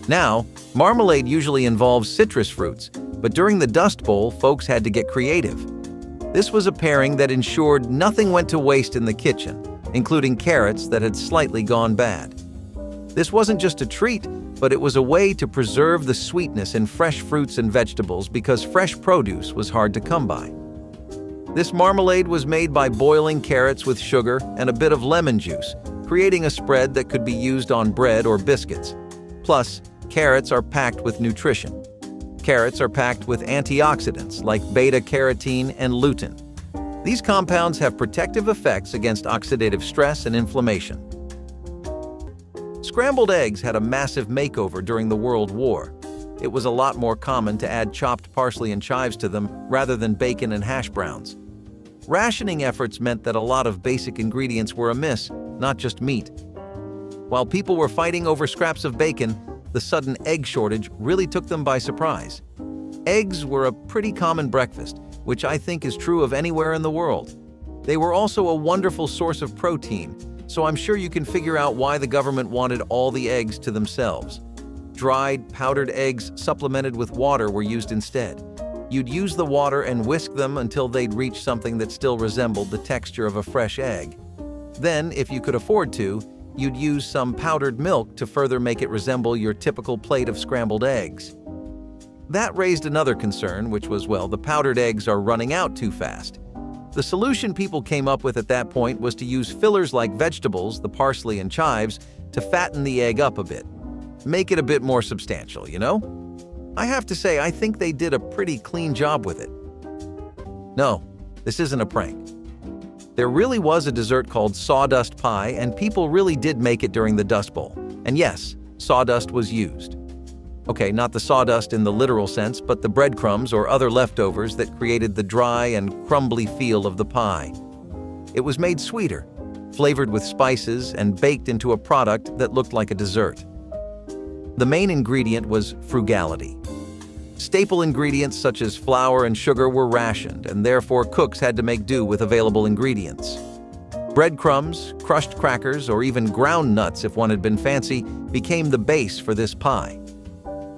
Now, marmalade usually involves citrus fruits, but during the Dust Bowl, folks had to get creative. This was a pairing that ensured nothing went to waste in the kitchen, including carrots that had slightly gone bad. This wasn't just a treat, but it was a way to preserve the sweetness in fresh fruits and vegetables because fresh produce was hard to come by. This marmalade was made by boiling carrots with sugar and a bit of lemon juice, creating a spread that could be used on bread or biscuits. Plus, carrots are packed with nutrition. Carrots are packed with antioxidants like beta-carotene and lutein. These compounds have protective effects against oxidative stress and inflammation. Scrambled eggs had a massive makeover during the World War. It was a lot more common to add chopped parsley and chives to them rather than bacon and hash browns. Rationing efforts meant that a lot of basic ingredients were amiss, not just meat. While people were fighting over scraps of bacon, the sudden egg shortage really took them by surprise. Eggs were a pretty common breakfast, which I think is true of anywhere in the world. They were also a wonderful source of protein, so I'm sure you can figure out why the government wanted all the eggs to themselves. Dried, powdered eggs supplemented with water were used instead. You'd use the water and whisk them until they'd reach something that still resembled the texture of a fresh egg. Then, if you could afford to, you'd use some powdered milk to further make it resemble your typical plate of scrambled eggs. That raised another concern, which was, well, the powdered eggs are running out too fast. The solution people came up with at that point was to use fillers like vegetables, the parsley and chives, to fatten the egg up a bit. Make it a bit more substantial, you know? I have to say, I think they did a pretty clean job with it. No, this isn't a prank. There really was a dessert called sawdust pie, and people really did make it during the Dust Bowl. And yes, sawdust was used. Okay, not the sawdust in the literal sense, but the breadcrumbs or other leftovers that created the dry and crumbly feel of the pie. It was made sweeter, flavored with spices, and baked into a product that looked like a dessert. The main ingredient was frugality. Staple ingredients such as flour and sugar were rationed, and therefore cooks had to make do with available ingredients. Breadcrumbs, crushed crackers, or even ground nuts, if one had been fancy, became the base for this pie.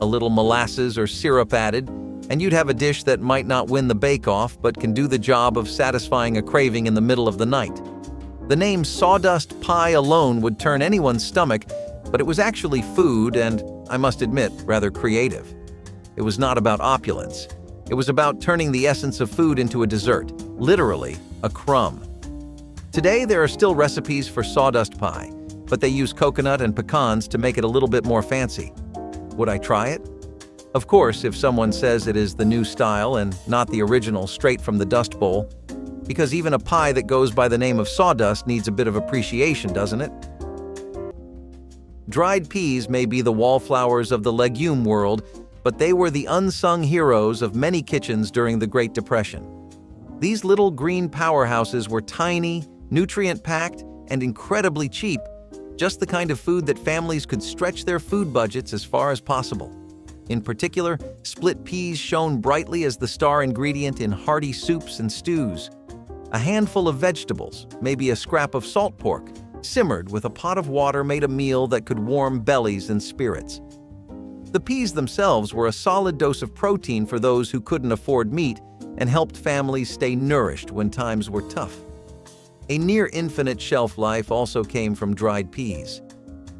A little molasses or syrup added, and you'd have a dish that might not win the bake-off but can do the job of satisfying a craving in the middle of the night. The name sawdust pie alone would turn anyone's stomach, but it was actually food and, I must admit, rather creative. It was not about opulence. It was about turning the essence of food into a dessert, literally, a crumb. Today, there are still recipes for sawdust pie, but they use coconut and pecans to make it a little bit more fancy. Would I try it? Of course, if someone says it is the new style and not the original straight from the Dust Bowl, because even a pie that goes by the name of sawdust needs a bit of appreciation, doesn't it? Dried peas may be the wallflowers of the legume world, but they were the unsung heroes of many kitchens during the Great Depression. These little green powerhouses were tiny, nutrient-packed, and incredibly cheap, just the kind of food that families could stretch their food budgets as far as possible. In particular, split peas shone brightly as the star ingredient in hearty soups and stews. A handful of vegetables, maybe a scrap of salt pork, simmered with a pot of water made a meal that could warm bellies and spirits. The peas themselves were a solid dose of protein for those who couldn't afford meat and helped families stay nourished when times were tough. A near-infinite shelf life also came from dried peas.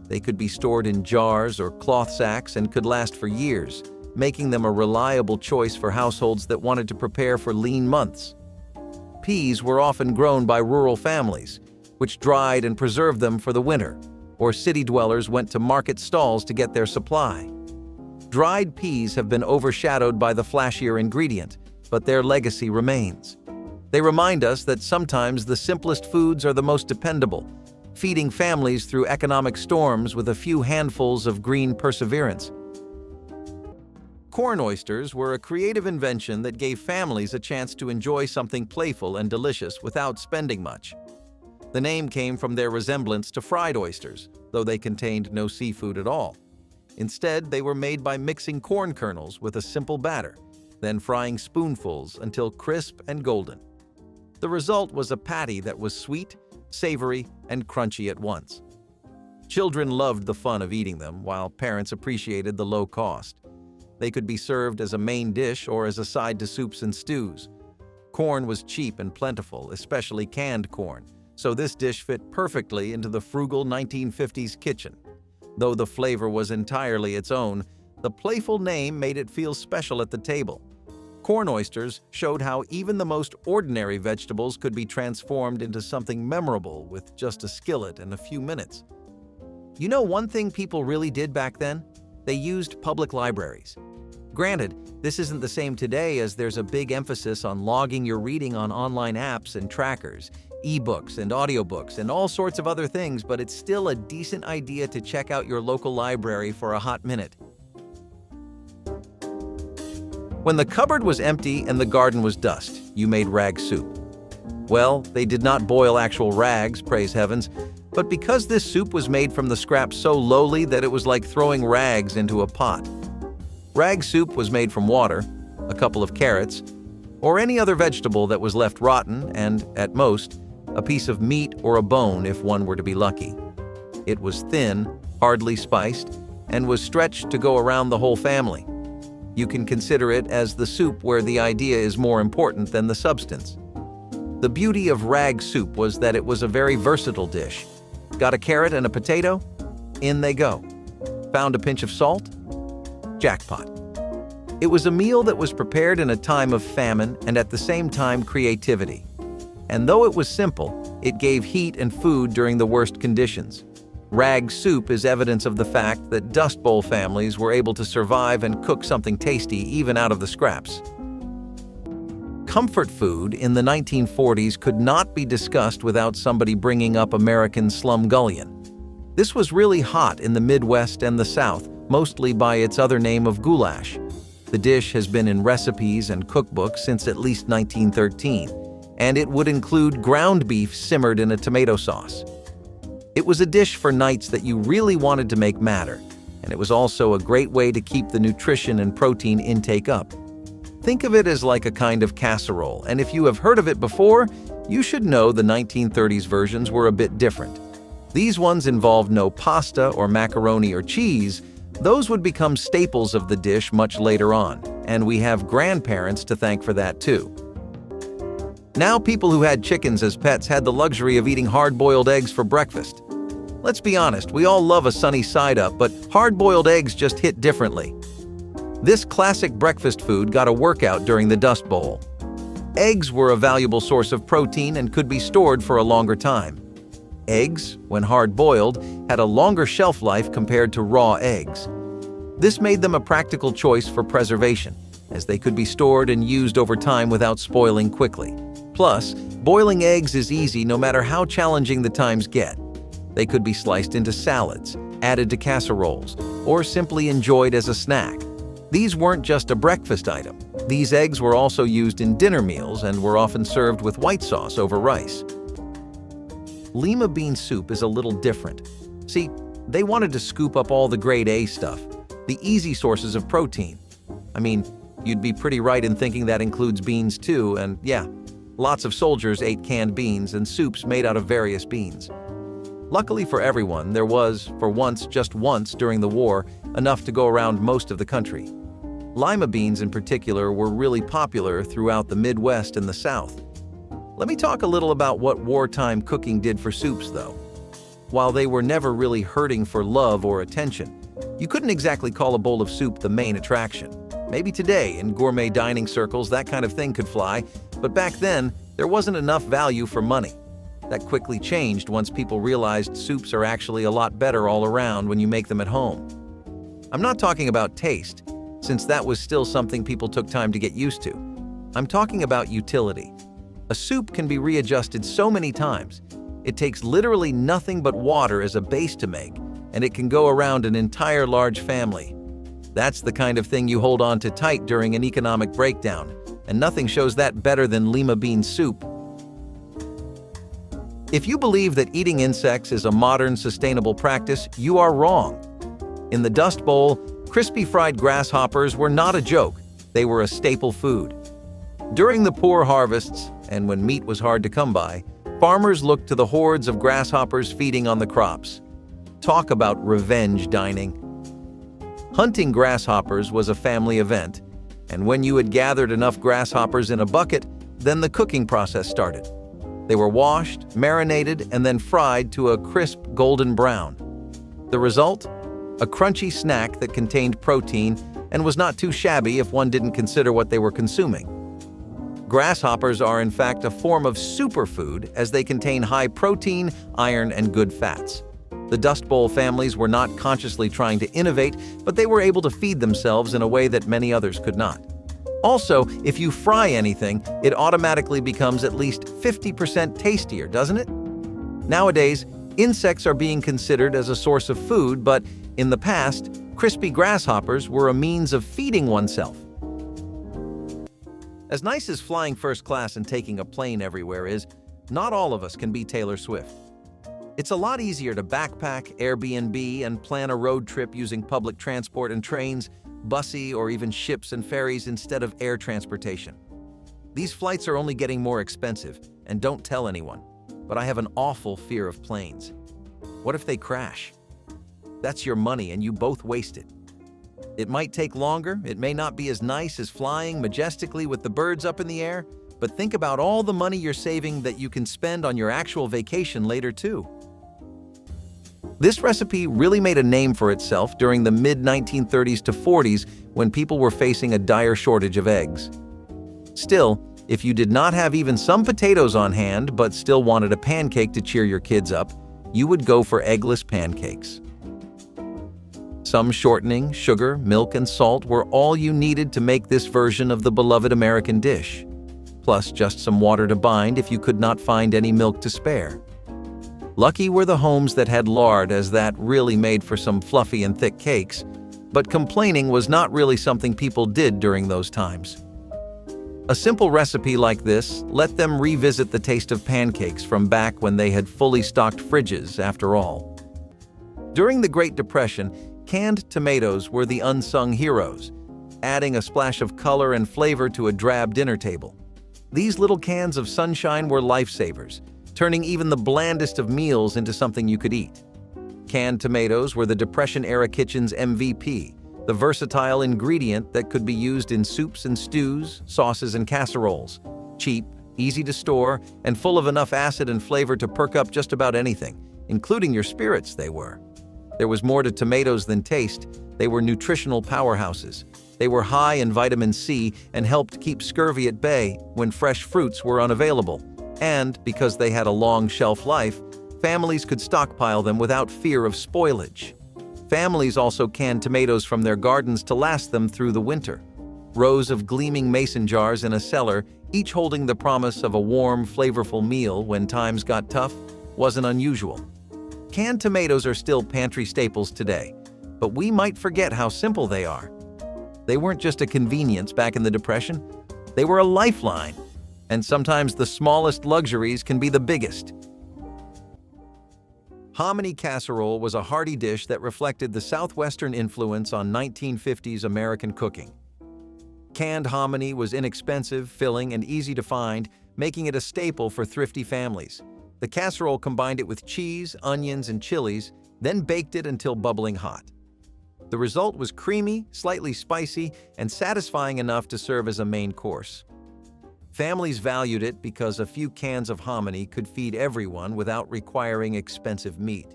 They could be stored in jars or cloth sacks and could last for years, making them a reliable choice for households that wanted to prepare for lean months. Peas were often grown by rural families, which dried and preserved them for the winter, or city dwellers went to market stalls to get their supply. Dried peas have been overshadowed by the flashier ingredient, but their legacy remains. They remind us that sometimes the simplest foods are the most dependable, feeding families through economic storms with a few handfuls of green perseverance. Corn oysters were a creative invention that gave families a chance to enjoy something playful and delicious without spending much. The name came from their resemblance to fried oysters, though they contained no seafood at all. Instead, they were made by mixing corn kernels with a simple batter, then frying spoonfuls until crisp and golden. The result was a patty that was sweet, savory, and crunchy at once. Children loved the fun of eating them, while parents appreciated the low cost. They could be served as a main dish or as a side to soups and stews. Corn was cheap and plentiful, especially canned corn, so this dish fit perfectly into the frugal 1950s kitchen. Though the flavor was entirely its own, the playful name made it feel special at the table. Corn oysters showed how even the most ordinary vegetables could be transformed into something memorable with just a skillet and a few minutes. You know one thing people really did back then? They used public libraries. Granted, this isn't the same today, as there's a big emphasis on logging your reading on online apps and trackers, ebooks and audiobooks and all sorts of other things, but it's still a decent idea to check out your local library for a hot minute. When the cupboard was empty and the garden was dust, you made rag soup. Well, they did not boil actual rags, praise heavens, but because this soup was made from the scraps so lowly that it was like throwing rags into a pot. Rag soup was made from water, a couple of carrots, or any other vegetable that was left rotten and, at most, a piece of meat or a bone if one were to be lucky. It was thin, hardly spiced, and was stretched to go around the whole family. You can consider it as the soup where the idea is more important than the substance. The beauty of rag soup was that it was a very versatile dish. Got a carrot and a potato? In they go. Found a pinch of salt? Jackpot. It was a meal that was prepared in a time of famine and at the same time creativity. And though it was simple, it gave heat and food during the worst conditions. Rag soup is evidence of the fact that Dust Bowl families were able to survive and cook something tasty even out of the scraps. Comfort food in the 1940s could not be discussed without somebody bringing up American slumgullion. This was really hot in the Midwest and the South, mostly by its other name of goulash. The dish has been in recipes and cookbooks since at least 1913, and it would include ground beef simmered in a tomato sauce. It was a dish for nights that you really wanted to make matter, and it was also a great way to keep the nutrition and protein intake up. Think of it as like a kind of casserole, and if you have heard of it before, you should know the 1930s versions were a bit different. These ones involved no pasta or macaroni or cheese. Those would become staples of the dish much later on, and we have grandparents to thank for that too. Now people who had chickens as pets had the luxury of eating hard-boiled eggs for breakfast. Let's be honest, we all love a sunny side-up, but hard-boiled eggs just hit differently. This classic breakfast food got a workout during the Dust Bowl. Eggs were a valuable source of protein and could be stored for a longer time. Eggs, when hard-boiled, had a longer shelf life compared to raw eggs. This made them a practical choice for preservation, as they could be stored and used over time without spoiling quickly. Plus, boiling eggs is easy no matter how challenging the times get. They could be sliced into salads, added to casseroles, or simply enjoyed as a snack. These weren't just a breakfast item. These eggs were also used in dinner meals and were often served with white sauce over rice. Lima bean soup is a little different. See, they wanted to scoop up all the grade A stuff, the easy sources of protein. I mean, you'd be pretty right in thinking that includes beans too, and yeah, lots of soldiers ate canned beans and soups made out of various beans. Luckily for everyone, there was, for once, just once during the war, enough to go around most of the country. Lima beans in particular were really popular throughout the Midwest and the South. Let me talk a little about what wartime cooking did for soups, though. While they were never really hurting for love or attention, you couldn't exactly call a bowl of soup the main attraction. Maybe today, in gourmet dining circles, that kind of thing could fly, but back then, there wasn't enough value for money. That quickly changed once people realized soups are actually a lot better all around when you make them at home. I'm not talking about taste, since that was still something people took time to get used to. I'm talking about utility. A soup can be readjusted so many times. It takes literally nothing but water as a base to make, and it can go around an entire large family. That's the kind of thing you hold on to tight during an economic breakdown, and nothing shows that better than lima bean soup. If you believe that eating insects is a modern, sustainable practice, you are wrong. In the Dust Bowl, crispy fried grasshoppers were not a joke. They were a staple food. During the poor harvests, and when meat was hard to come by, farmers looked to the hordes of grasshoppers feeding on the crops. Talk about revenge dining. Hunting grasshoppers was a family event, and when you had gathered enough grasshoppers in a bucket, then the cooking process started. They were washed, marinated, and then fried to a crisp golden brown. The result? A crunchy snack that contained protein and was not too shabby if one didn't consider what they were consuming. Grasshoppers are in fact a form of superfood as they contain high protein, iron, and good fats. The Dust Bowl families were not consciously trying to innovate, but they were able to feed themselves in a way that many others could not. Also, if you fry anything, it automatically becomes at least 50% tastier, doesn't it? Nowadays, insects are being considered as a source of food, but in the past, crispy grasshoppers were a means of feeding oneself. As nice as flying first class and taking a plane everywhere is, not all of us can be Taylor Swift. It's a lot easier to backpack, Airbnb, and plan a road trip using public transport and trains, bussy, or even ships and ferries instead of air transportation. These flights are only getting more expensive, and don't tell anyone, but I have an awful fear of planes. What if they crash? That's your money and you both waste it. It might take longer, it may not be as nice as flying majestically with the birds up in the air, but think about all the money you're saving that you can spend on your actual vacation later too. This recipe really made a name for itself during the mid-1930s to 40s when people were facing a dire shortage of eggs. Still, if you did not have even some potatoes on hand but still wanted a pancake to cheer your kids up, you would go for eggless pancakes. Some shortening, sugar, milk, and salt were all you needed to make this version of the beloved American dish, plus just some water to bind if you could not find any milk to spare. Lucky were the homes that had lard, as that really made for some fluffy and thick cakes, but complaining was not really something people did during those times. A simple recipe like this let them revisit the taste of pancakes from back when they had fully stocked fridges, after all. During the Great Depression, canned tomatoes were the unsung heroes, adding a splash of color and flavor to a drab dinner table. These little cans of sunshine were lifesavers, turning even the blandest of meals into something you could eat. Canned tomatoes were the Depression-era kitchen's MVP, the versatile ingredient that could be used in soups and stews, sauces and casseroles. Cheap, easy to store, and full of enough acid and flavor to perk up just about anything, including your spirits, they were. There was more to tomatoes than taste. They were nutritional powerhouses. They were high in vitamin C and helped keep scurvy at bay when fresh fruits were unavailable. And, because they had a long shelf life, families could stockpile them without fear of spoilage. Families also canned tomatoes from their gardens to last them through the winter. Rows of gleaming mason jars in a cellar, each holding the promise of a warm, flavorful meal when times got tough, wasn't unusual. Canned tomatoes are still pantry staples today, but we might forget how simple they are. They weren't just a convenience back in the Depression, they were a lifeline. And sometimes the smallest luxuries can be the biggest. Hominy casserole was a hearty dish that reflected the Southwestern influence on 1950s American cooking. Canned hominy was inexpensive, filling, and easy to find, making it a staple for thrifty families. The casserole combined it with cheese, onions, and chilies, then baked it until bubbling hot. The result was creamy, slightly spicy, and satisfying enough to serve as a main course. Families valued it because a few cans of hominy could feed everyone without requiring expensive meat.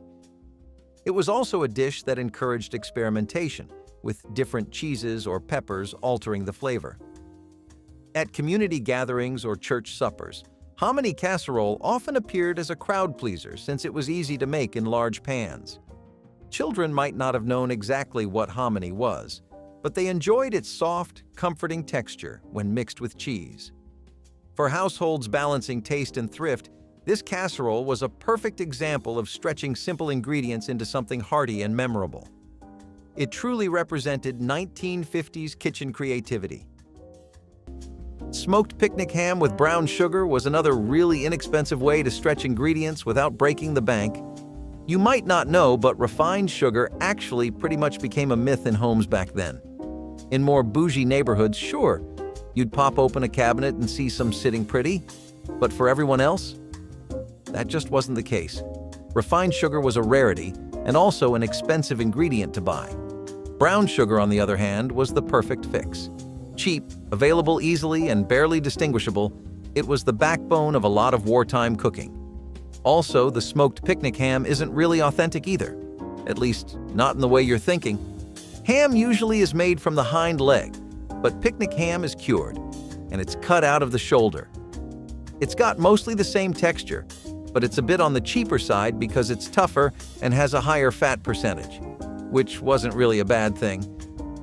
It was also a dish that encouraged experimentation, with different cheeses or peppers altering the flavor. At community gatherings or church suppers, hominy casserole often appeared as a crowd pleaser since it was easy to make in large pans. Children might not have known exactly what hominy was, but they enjoyed its soft, comforting texture when mixed with cheese. For households balancing taste and thrift, this casserole was a perfect example of stretching simple ingredients into something hearty and memorable. It truly represented 1950s kitchen creativity. Smoked picnic ham with brown sugar was another really inexpensive way to stretch ingredients without breaking the bank. You might not know, but refined sugar actually pretty much became a myth in homes back then. In more bougie neighborhoods, sure, you'd pop open a cabinet and see some sitting pretty, but for everyone else, that just wasn't the case. Refined sugar was a rarity and also an expensive ingredient to buy. Brown sugar, on the other hand, was the perfect fix. Cheap, available easily, and barely distinguishable, it was the backbone of a lot of wartime cooking. Also, the smoked picnic ham isn't really authentic either, at least not in the way you're thinking. Ham usually is made from the hind leg, but picnic ham is cured, and it's cut out of the shoulder. It's got mostly the same texture, but it's a bit on the cheaper side because it's tougher and has a higher fat percentage, which wasn't really a bad thing.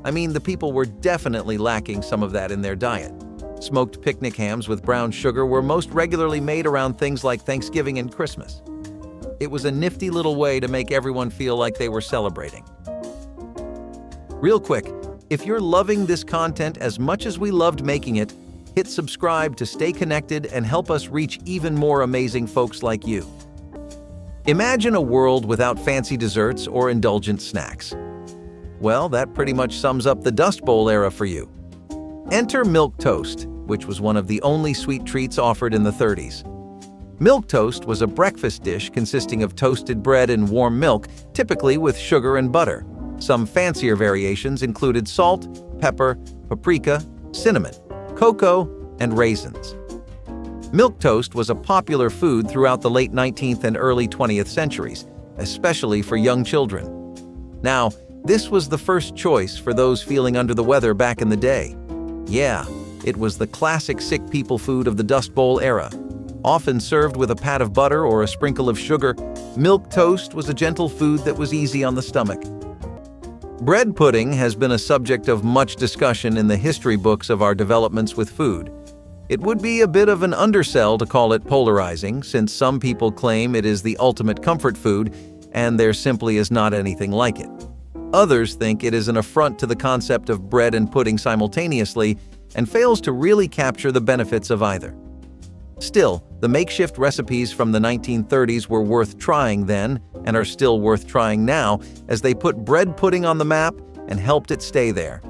I mean, the people were definitely lacking some of that in their diet. Smoked picnic hams with brown sugar were most regularly made around things like Thanksgiving and Christmas. It was a nifty little way to make everyone feel like they were celebrating. Real quick, if you're loving this content as much as we loved making it, hit subscribe to stay connected and help us reach even more amazing folks like you. Imagine a world without fancy desserts or indulgent snacks. Well, that pretty much sums up the Dust Bowl era for you. Enter milk toast, which was one of the only sweet treats offered in the 30s. Milk toast was a breakfast dish consisting of toasted bread and warm milk, typically with sugar and butter. Some fancier variations included salt, pepper, paprika, cinnamon, cocoa, and raisins. Milk toast was a popular food throughout the late 19th and early 20th centuries, especially for young children. Now, this was the first choice for those feeling under the weather back in the day. Yeah, it was the classic sick people food of the Dust Bowl era. Often served with a pat of butter or a sprinkle of sugar, milk toast was a gentle food that was easy on the stomach. Bread pudding has been a subject of much discussion in the history books of our developments with food. It would be a bit of an undersell to call it polarizing, since some people claim it is the ultimate comfort food, and there simply is not anything like it. Others think it is an affront to the concept of bread and pudding simultaneously and fails to really capture the benefits of either. Still, the makeshift recipes from the 1930s were worth trying then and are still worth trying now, as they put bread pudding on the map and helped it stay there.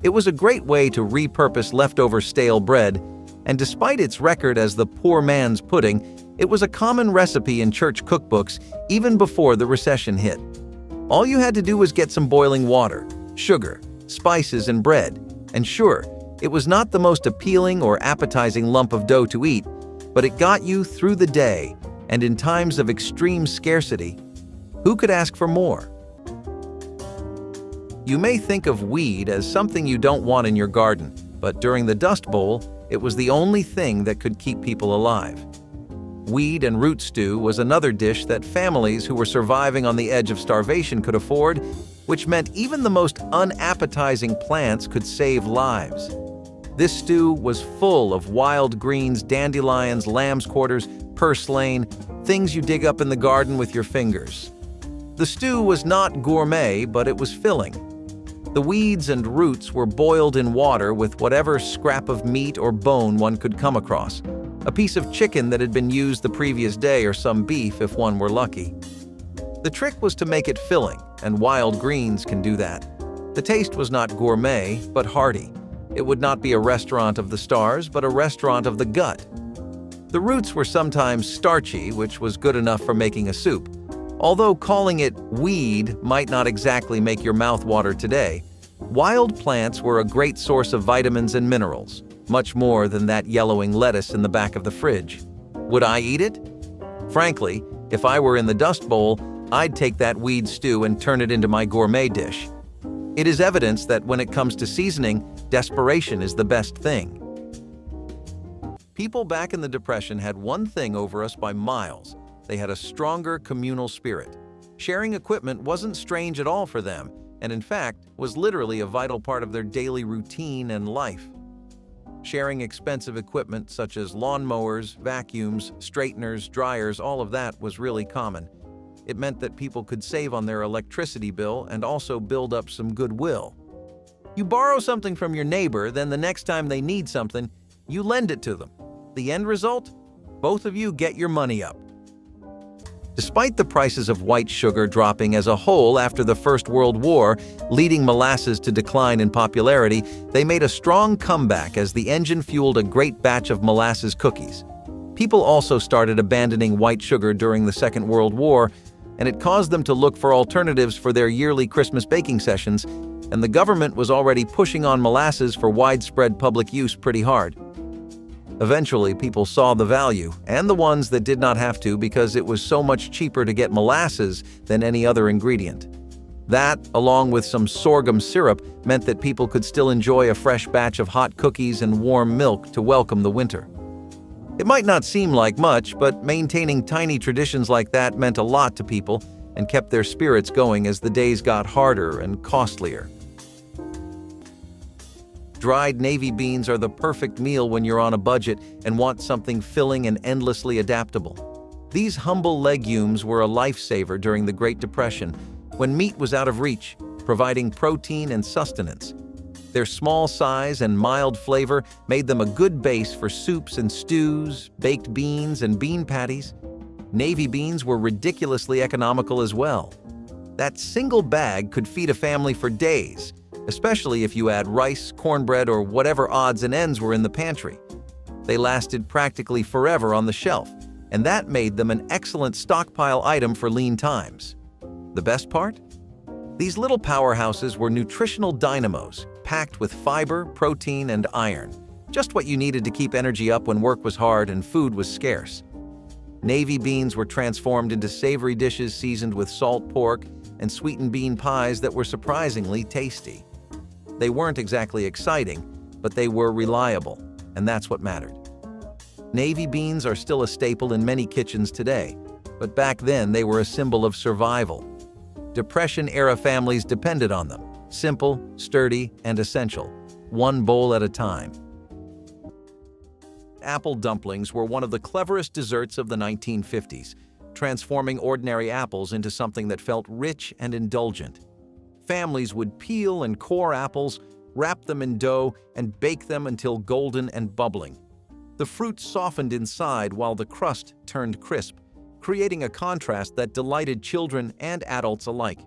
It was a great way to repurpose leftover stale bread, and despite its record as the poor man's pudding, it was a common recipe in church cookbooks even before the recession hit. All you had to do was get some boiling water, sugar, spices, and bread. And sure, it was not the most appealing or appetizing lump of dough to eat, but it got you through the day, and in times of extreme scarcity, who could ask for more? You may think of weed as something you don't want in your garden, but during the Dust Bowl, it was the only thing that could keep people alive. Weed and root stew was another dish that families who were surviving on the edge of starvation could afford, which meant even the most unappetizing plants could save lives. This stew was full of wild greens, dandelions, lamb's quarters, purslane, things you dig up in the garden with your fingers. The stew was not gourmet, but it was filling. The weeds and roots were boiled in water with whatever scrap of meat or bone one could come across. A piece of chicken that had been used the previous day or some beef if one were lucky. The trick was to make it filling, and wild greens can do that. The taste was not gourmet, but hearty. It would not be a restaurant of the stars, but a restaurant of the gut. The roots were sometimes starchy, which was good enough for making a soup. Although calling it weed might not exactly make your mouth water today, wild plants were a great source of vitamins and minerals. Much more than that yellowing lettuce in the back of the fridge. Would I eat it? Frankly, if I were in the Dust Bowl, I'd take that weed stew and turn it into my gourmet dish. It is evidence that when it comes to seasoning, desperation is the best thing. People back in the Depression had one thing over us by miles. They had a stronger communal spirit. Sharing equipment wasn't strange at all for them, and in fact, was literally a vital part of their daily routine and life. Sharing expensive equipment such as lawnmowers, vacuums, straighteners, dryers, all of that was really common. It meant that people could save on their electricity bill and also build up some goodwill. You borrow something from your neighbor, then the next time they need something, you lend it to them. The end result? Both of you get your money up. Despite the prices of white sugar dropping as a whole after the First World War, leading molasses to decline in popularity, they made a strong comeback as the engine fueled a great batch of molasses cookies. People also started abandoning white sugar during the Second World War, and it caused them to look for alternatives for their yearly Christmas baking sessions, and the government was already pushing on molasses for widespread public use pretty hard. Eventually, people saw the value, and the ones that did not have to because it was so much cheaper to get molasses than any other ingredient. That, along with some sorghum syrup, meant that people could still enjoy a fresh batch of hot cookies and warm milk to welcome the winter. It might not seem like much, but maintaining tiny traditions like that meant a lot to people and kept their spirits going as the days got harder and costlier. Dried navy beans are the perfect meal when you're on a budget and want something filling and endlessly adaptable. These humble legumes were a lifesaver during the Great Depression, when meat was out of reach, providing protein and sustenance. Their small size and mild flavor made them a good base for soups and stews, baked beans, and bean patties. Navy beans were ridiculously economical as well. That single bag could feed a family for days, especially if you add rice, cornbread, or whatever odds and ends were in the pantry. They lasted practically forever on the shelf, and that made them an excellent stockpile item for lean times. The best part? These little powerhouses were nutritional dynamos, packed with fiber, protein, and iron, just what you needed to keep energy up when work was hard and food was scarce. Navy beans were transformed into savory dishes seasoned with salt pork and sweetened bean pies that were surprisingly tasty. They weren't exactly exciting, but they were reliable, and that's what mattered. Navy beans are still a staple in many kitchens today, but back then they were a symbol of survival. Depression-era families depended on them, simple, sturdy, and essential, one bowl at a time. Apple dumplings were one of the cleverest desserts of the 1950s, transforming ordinary apples into something that felt rich and indulgent. Families would peel and core apples, wrap them in dough, and bake them until golden and bubbling. The fruit softened inside while the crust turned crisp, creating a contrast that delighted children and adults alike.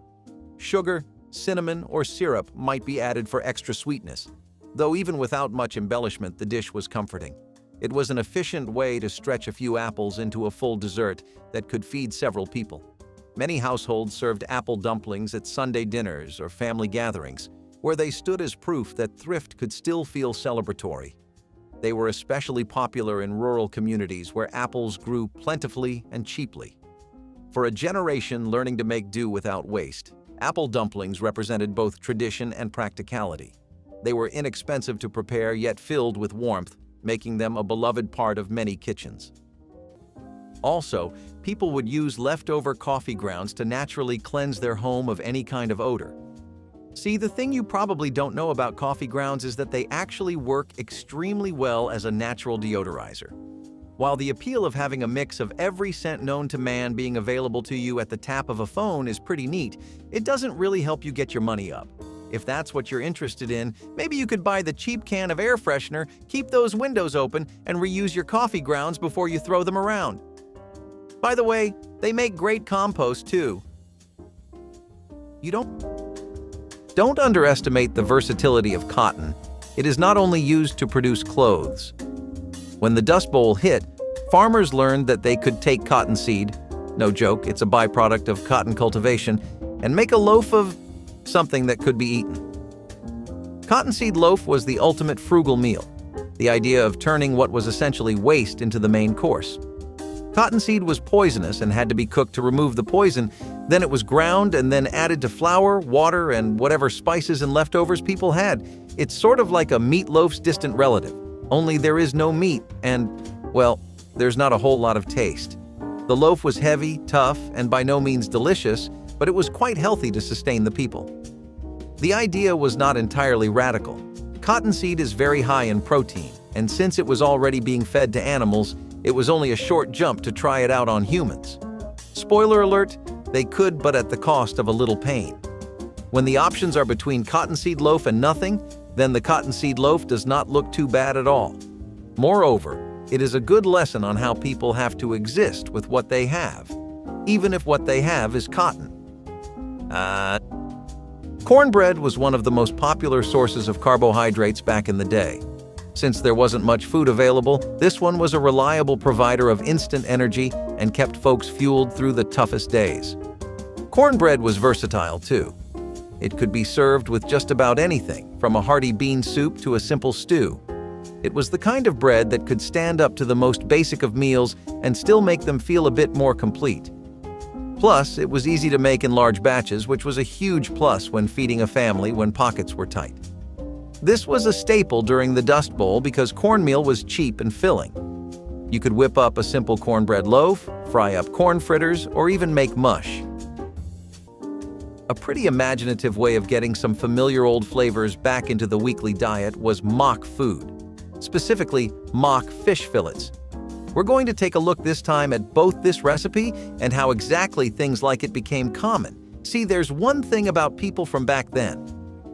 Sugar, cinnamon, or syrup might be added for extra sweetness, though even without much embellishment, the dish was comforting. It was an efficient way to stretch a few apples into a full dessert that could feed several people. Many households served apple dumplings at Sunday dinners or family gatherings, where they stood as proof that thrift could still feel celebratory. They were especially popular in rural communities where apples grew plentifully and cheaply. For a generation learning to make do without waste, apple dumplings represented both tradition and practicality. They were inexpensive to prepare yet filled with warmth, making them a beloved part of many kitchens. Also, people would use leftover coffee grounds to naturally cleanse their home of any kind of odor. See, the thing you probably don't know about coffee grounds is that they actually work extremely well as a natural deodorizer. While the appeal of having a mix of every scent known to man being available to you at the tap of a phone is pretty neat, it doesn't really help you get your money up. If that's what you're interested in, maybe you could buy the cheap can of air freshener, keep those windows open, and reuse your coffee grounds before you throw them around. By the way, they make great compost too. Don't underestimate the versatility of cotton. It is not only used to produce clothes. When the Dust Bowl hit, farmers learned that they could take cottonseed, no joke, it's a byproduct of cotton cultivation, and make a loaf of something that could be eaten. Cottonseed loaf was the ultimate frugal meal, the idea of turning what was essentially waste into the main course. Cottonseed was poisonous and had to be cooked to remove the poison. Then it was ground and then added to flour, water, and whatever spices and leftovers people had. It's sort of like a meatloaf's distant relative, only there is no meat and, well, there's not a whole lot of taste. The loaf was heavy, tough, and by no means delicious, but it was quite healthy to sustain the people. The idea was not entirely radical. Cottonseed is very high in protein, and since it was already being fed to animals, it was only a short jump to try it out on humans. Spoiler alert, they could, but at the cost of a little pain. When the options are between cottonseed loaf and nothing, then the cottonseed loaf does not look too bad at all. Moreover, it is a good lesson on how people have to exist with what they have, even if what they have is cotton. Cornbread was one of the most popular sources of carbohydrates back in the day. Since there wasn't much food available, this one was a reliable provider of instant energy and kept folks fueled through the toughest days. Cornbread was versatile too. It could be served with just about anything, from a hearty bean soup to a simple stew. It was the kind of bread that could stand up to the most basic of meals and still make them feel a bit more complete. Plus, it was easy to make in large batches, which was a huge plus when feeding a family when pockets were tight. This was a staple during the Dust Bowl because cornmeal was cheap and filling. You could whip up a simple cornbread loaf, fry up corn fritters, or even make mush. A pretty imaginative way of getting some familiar old flavors back into the weekly diet was mock food, specifically mock fish fillets. We're going to take a look this time at both this recipe and how exactly things like it became common. See, there's one thing about people from back then.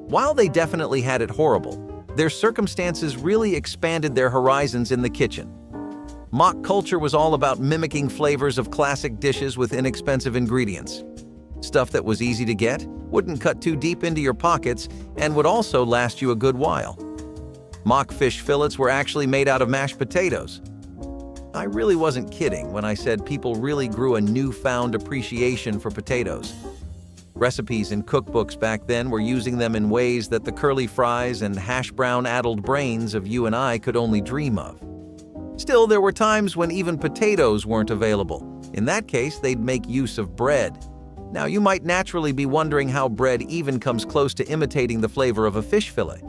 While they definitely had it horrible, their circumstances really expanded their horizons in the kitchen. Mock culture was all about mimicking flavors of classic dishes with inexpensive ingredients. Stuff that was easy to get, wouldn't cut too deep into your pockets, and would also last you a good while. Mock fish fillets were actually made out of mashed potatoes. I really wasn't kidding when I said people really grew a newfound appreciation for potatoes. Recipes in cookbooks back then were using them in ways that the curly fries and hash brown-addled brains of you and I could only dream of. Still, there were times when even potatoes weren't available. In that case, they'd make use of bread. Now, you might naturally be wondering how bread even comes close to imitating the flavor of a fish fillet.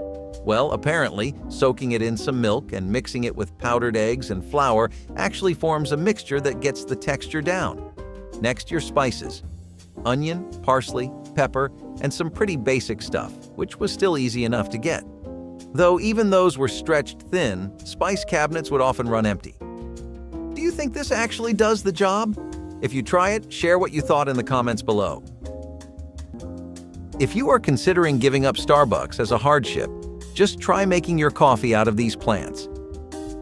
Well, apparently, soaking it in some milk and mixing it with powdered eggs and flour actually forms a mixture that gets the texture down. Next, your spices. Onion, parsley, pepper, and some pretty basic stuff, which was still easy enough to get. Though even those were stretched thin, spice cabinets would often run empty. Do you think this actually does the job? If you try it, share what you thought in the comments below. If you are considering giving up Starbucks as a hardship, just try making your coffee out of these plants.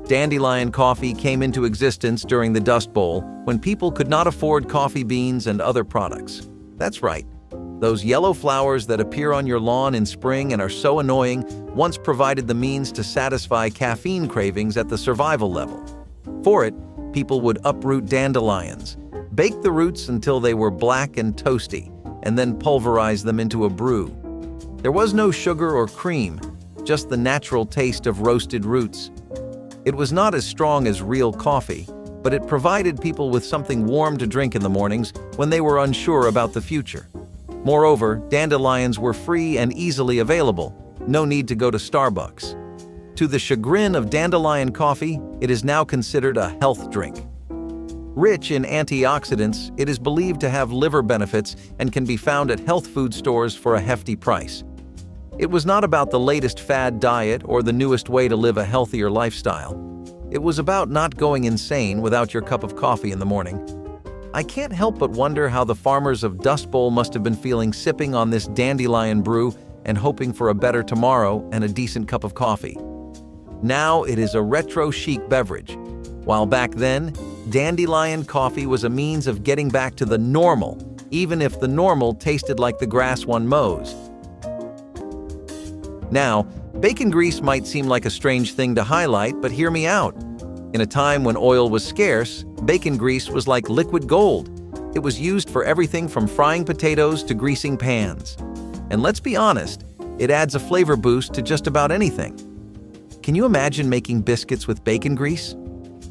Dandelion coffee came into existence during the Dust Bowl when people could not afford coffee beans and other products. That's right, those yellow flowers that appear on your lawn in spring and are so annoying once provided the means to satisfy caffeine cravings at the survival level. For it, people would uproot dandelions, bake the roots until they were black and toasty, and then pulverize them into a brew. There was no sugar or cream, just the natural taste of roasted roots. It was not as strong as real coffee, but it provided people with something warm to drink in the mornings when they were unsure about the future. Moreover, dandelions were free and easily available, no need to go to Starbucks. To the chagrin of dandelion coffee, it is now considered a health drink. Rich in antioxidants, it is believed to have liver benefits and can be found at health food stores for a hefty price. It was not about the latest fad diet or the newest way to live a healthier lifestyle. It was about not going insane without your cup of coffee in the morning. I can't help but wonder how the farmers of Dust Bowl must have been feeling sipping on this dandelion brew and hoping for a better tomorrow and a decent cup of coffee. Now it is a retro chic beverage, while back then, dandelion coffee was a means of getting back to the normal, even if the normal tasted like the grass one mows. Now, bacon grease might seem like a strange thing to highlight, but hear me out. In a time when oil was scarce, bacon grease was like liquid gold. It was used for everything from frying potatoes to greasing pans. And let's be honest, it adds a flavor boost to just about anything. Can you imagine making biscuits with bacon grease?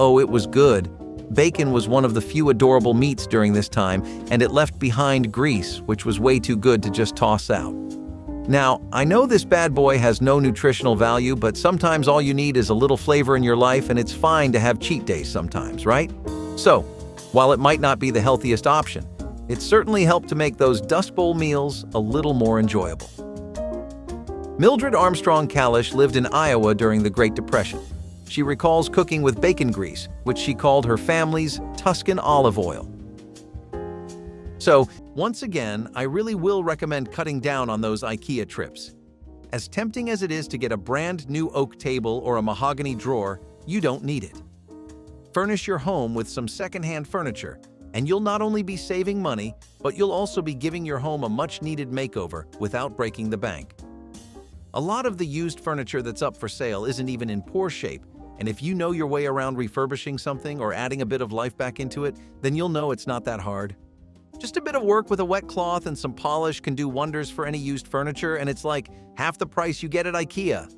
Oh, it was good. Bacon was one of the few adorable meats during this time, and it left behind grease, which was way too good to just toss out. Now, I know this bad boy has no nutritional value, but sometimes all you need is a little flavor in your life, and it's fine to have cheat days sometimes, right? So, while it might not be the healthiest option, it certainly helped to make those Dust Bowl meals a little more enjoyable. Mildred Armstrong Kalish lived in Iowa during the Great Depression. She recalls cooking with bacon grease, which she called her family's Tuscan olive oil. So, once again, I really will recommend cutting down on those IKEA trips. As tempting as it is to get a brand new oak table or a mahogany drawer, you don't need it. Furnish your home with some secondhand furniture, and you'll not only be saving money, but you'll also be giving your home a much-needed makeover without breaking the bank. A lot of the used furniture that's up for sale isn't even in poor shape, and if you know your way around refurbishing something or adding a bit of life back into it, then you'll know it's not that hard. Just a bit of work with a wet cloth and some polish can do wonders for any used furniture, and it's like half the price you get at IKEA.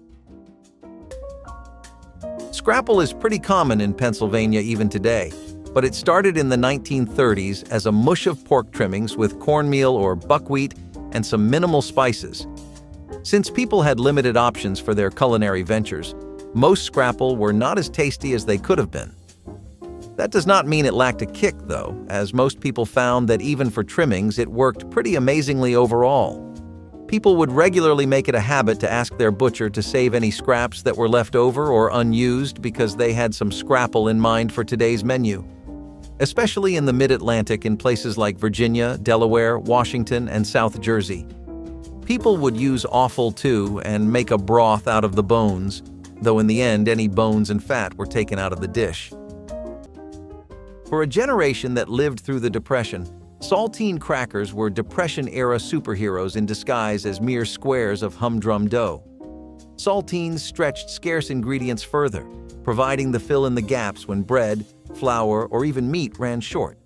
Scrapple is pretty common in Pennsylvania even today, but it started in the 1930s as a mush of pork trimmings with cornmeal or buckwheat and some minimal spices. Since people had limited options for their culinary ventures, most scrapple were not as tasty as they could have been. That does not mean it lacked a kick, though, as most people found that even for trimmings, it worked pretty amazingly overall. People would regularly make it a habit to ask their butcher to save any scraps that were left over or unused because they had some scrapple in mind for today's menu. Especially in the Mid-Atlantic in places like Virginia, Delaware, Washington, and South Jersey. People would use offal too and make a broth out of the bones, though in the end any bones and fat were taken out of the dish. For a generation that lived through the Depression, saltine crackers were Depression-era superheroes in disguise as mere squares of humdrum dough. Saltines stretched scarce ingredients further, providing the fill-in-the-gaps when bread, flour, or even meat ran short.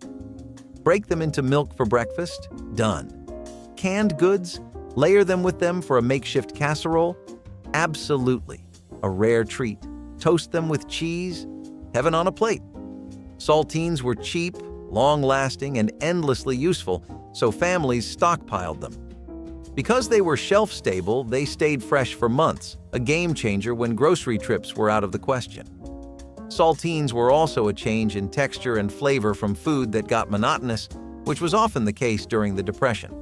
Break them into milk for breakfast? Done. Canned goods? Layer them with them for a makeshift casserole? Absolutely. A rare treat. Toast them with cheese? Heaven on a plate. Saltines were cheap, long-lasting, and endlessly useful, so families stockpiled them. Because they were shelf-stable, they stayed fresh for months, a game-changer when grocery trips were out of the question. Saltines were also a change in texture and flavor from food that got monotonous, which was often the case during the Depression.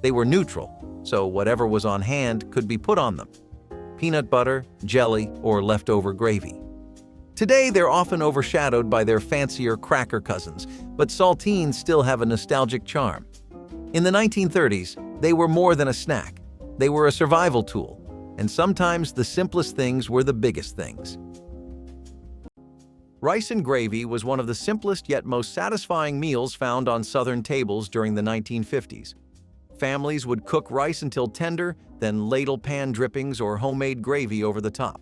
They were neutral, so whatever was on hand could be put on them. Peanut butter, jelly, or leftover gravy. Today, they're often overshadowed by their fancier cracker cousins, but saltines still have a nostalgic charm. In the 1930s, they were more than a snack. They were a survival tool, and sometimes the simplest things were the biggest things. Rice and gravy was one of the simplest yet most satisfying meals found on Southern tables during the 1950s. Families would cook rice until tender, then ladle pan drippings or homemade gravy over the top.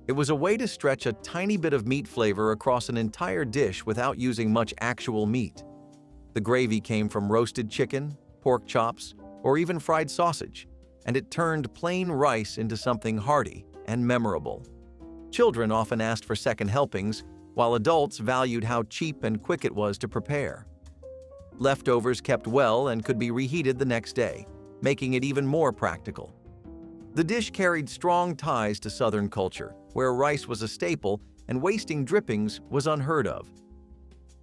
It was a way to stretch a tiny bit of meat flavor across an entire dish without using much actual meat. The gravy came from roasted chicken, pork chops, or even fried sausage, and it turned plain rice into something hearty and memorable. Children often asked for second helpings, while adults valued how cheap and quick it was to prepare. Leftovers kept well and could be reheated the next day, making it even more practical. The dish carried strong ties to Southern culture, where rice was a staple and wasting drippings was unheard of.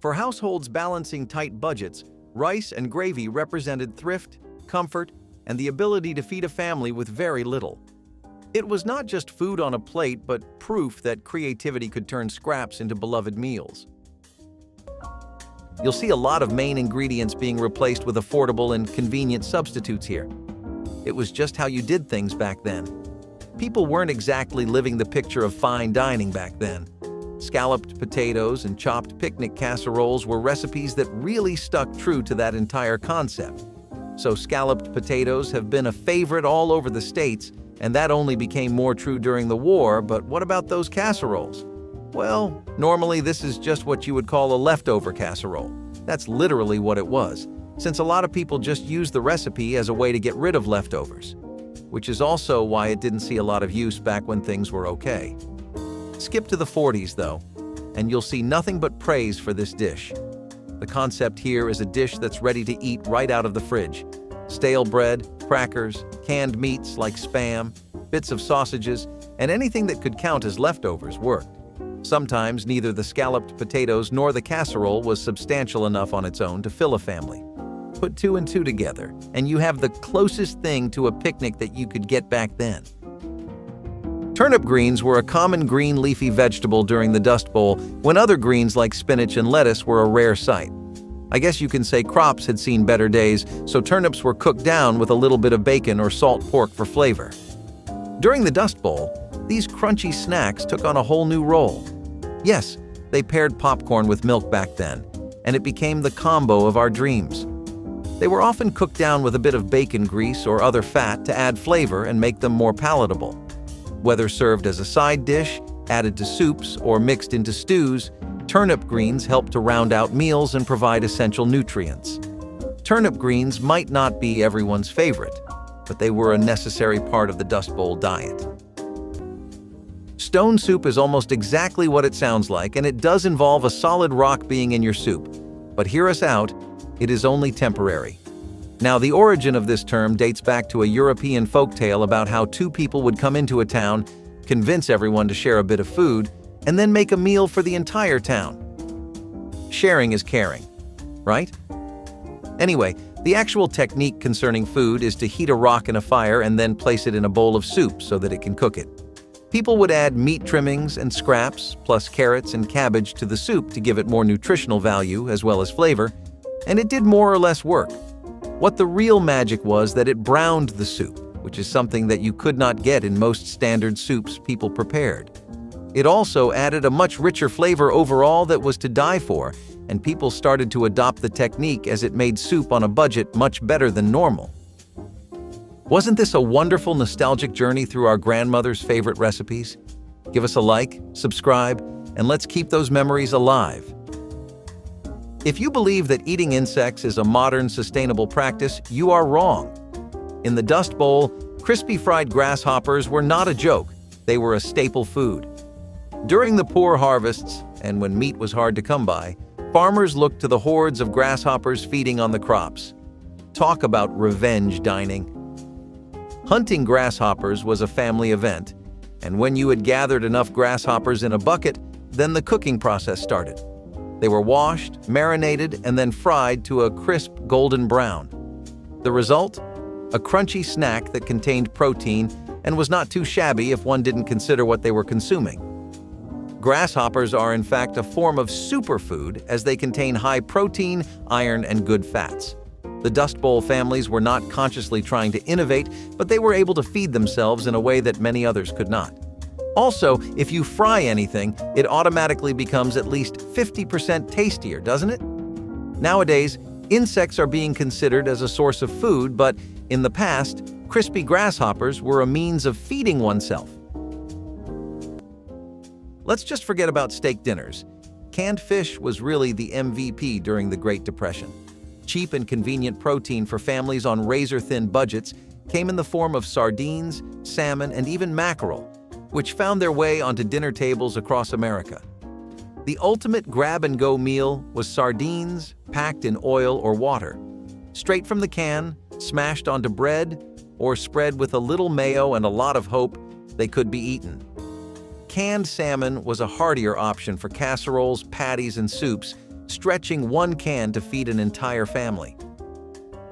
For households balancing tight budgets, rice and gravy represented thrift, comfort, and the ability to feed a family with very little. It was not just food on a plate, but proof that creativity could turn scraps into beloved meals. You'll see a lot of main ingredients being replaced with affordable and convenient substitutes here. It was just how you did things back then. People weren't exactly living the picture of fine dining back then. Scalloped potatoes and chopped picnic casseroles were recipes that really stuck true to that entire concept. So scalloped potatoes have been a favorite all over the States, and that only became more true during the war, but what about those casseroles? Well, normally this is just what you would call a leftover casserole. That's literally what it was, since a lot of people just used the recipe as a way to get rid of leftovers, which is also why it didn't see a lot of use back when things were okay. Skip to the 40s, though, and you'll see nothing but praise for this dish. The concept here is a dish that's ready to eat right out of the fridge. Stale bread, crackers, canned meats like Spam, bits of sausages, and anything that could count as leftovers worked. Sometimes neither the scalloped potatoes nor the casserole was substantial enough on its own to fill a family. Put two and two together, and you have the closest thing to a picnic that you could get back then. Turnip greens were a common green leafy vegetable during the Dust Bowl, when other greens like spinach and lettuce were a rare sight. I guess you can say crops had seen better days, so turnips were cooked down with a little bit of bacon or salt pork for flavor. During the Dust Bowl, these crunchy snacks took on a whole new role. Yes, they paired popcorn with milk back then, and it became the combo of our dreams. They were often cooked down with a bit of bacon grease or other fat to add flavor and make them more palatable. Whether served as a side dish, added to soups, or mixed into stews, turnip greens help to round out meals and provide essential nutrients. Turnip greens might not be everyone's favorite, but they were a necessary part of the Dust Bowl diet. Stone soup is almost exactly what it sounds like, and it does involve a solid rock being in your soup. But hear us out, it is only temporary. Now, the origin of this term dates back to a European folktale about how two people would come into a town, convince everyone to share a bit of food, and then make a meal for the entire town. Sharing is caring, right? Anyway, the actual technique concerning food is to heat a rock in a fire and then place it in a bowl of soup so that it can cook it. People would add meat trimmings and scraps, plus carrots and cabbage to the soup to give it more nutritional value as well as flavor, and it did more or less work. What the real magic was that it browned the soup, which is something that you could not get in most standard soups people prepared. It also added a much richer flavor overall that was to die for, and people started to adopt the technique as it made soup on a budget much better than normal. Wasn't this a wonderful nostalgic journey through our grandmother's favorite recipes? Give us a like, subscribe, and let's keep those memories alive. If you believe that eating insects is a modern, sustainable practice, you are wrong. In the Dust Bowl, crispy fried grasshoppers were not a joke. They were a staple food. During the poor harvests, and when meat was hard to come by, farmers looked to the hordes of grasshoppers feeding on the crops. Talk about revenge dining. Hunting grasshoppers was a family event, and when you had gathered enough grasshoppers in a bucket, then the cooking process started. They were washed, marinated, and then fried to a crisp golden brown. The result? A crunchy snack that contained protein and was not too shabby if one didn't consider what they were consuming. Grasshoppers are in fact a form of superfood as they contain high protein, iron, and good fats. The Dust Bowl families were not consciously trying to innovate, but they were able to feed themselves in a way that many others could not. Also, if you fry anything, it automatically becomes at least 50% tastier, doesn't it? Nowadays, insects are being considered as a source of food, but in the past, crispy grasshoppers were a means of feeding oneself. Let's just forget about steak dinners. Canned fish was really the MVP during the Great Depression. Cheap and convenient protein for families on razor-thin budgets came in the form of sardines, salmon, and even mackerel, which found their way onto dinner tables across America. The ultimate grab-and-go meal was sardines packed in oil or water, straight from the can, smashed onto bread, or spread with a little mayo and a lot of hope they could be eaten. Canned salmon was a heartier option for casseroles, patties, and soups, stretching one can to feed an entire family.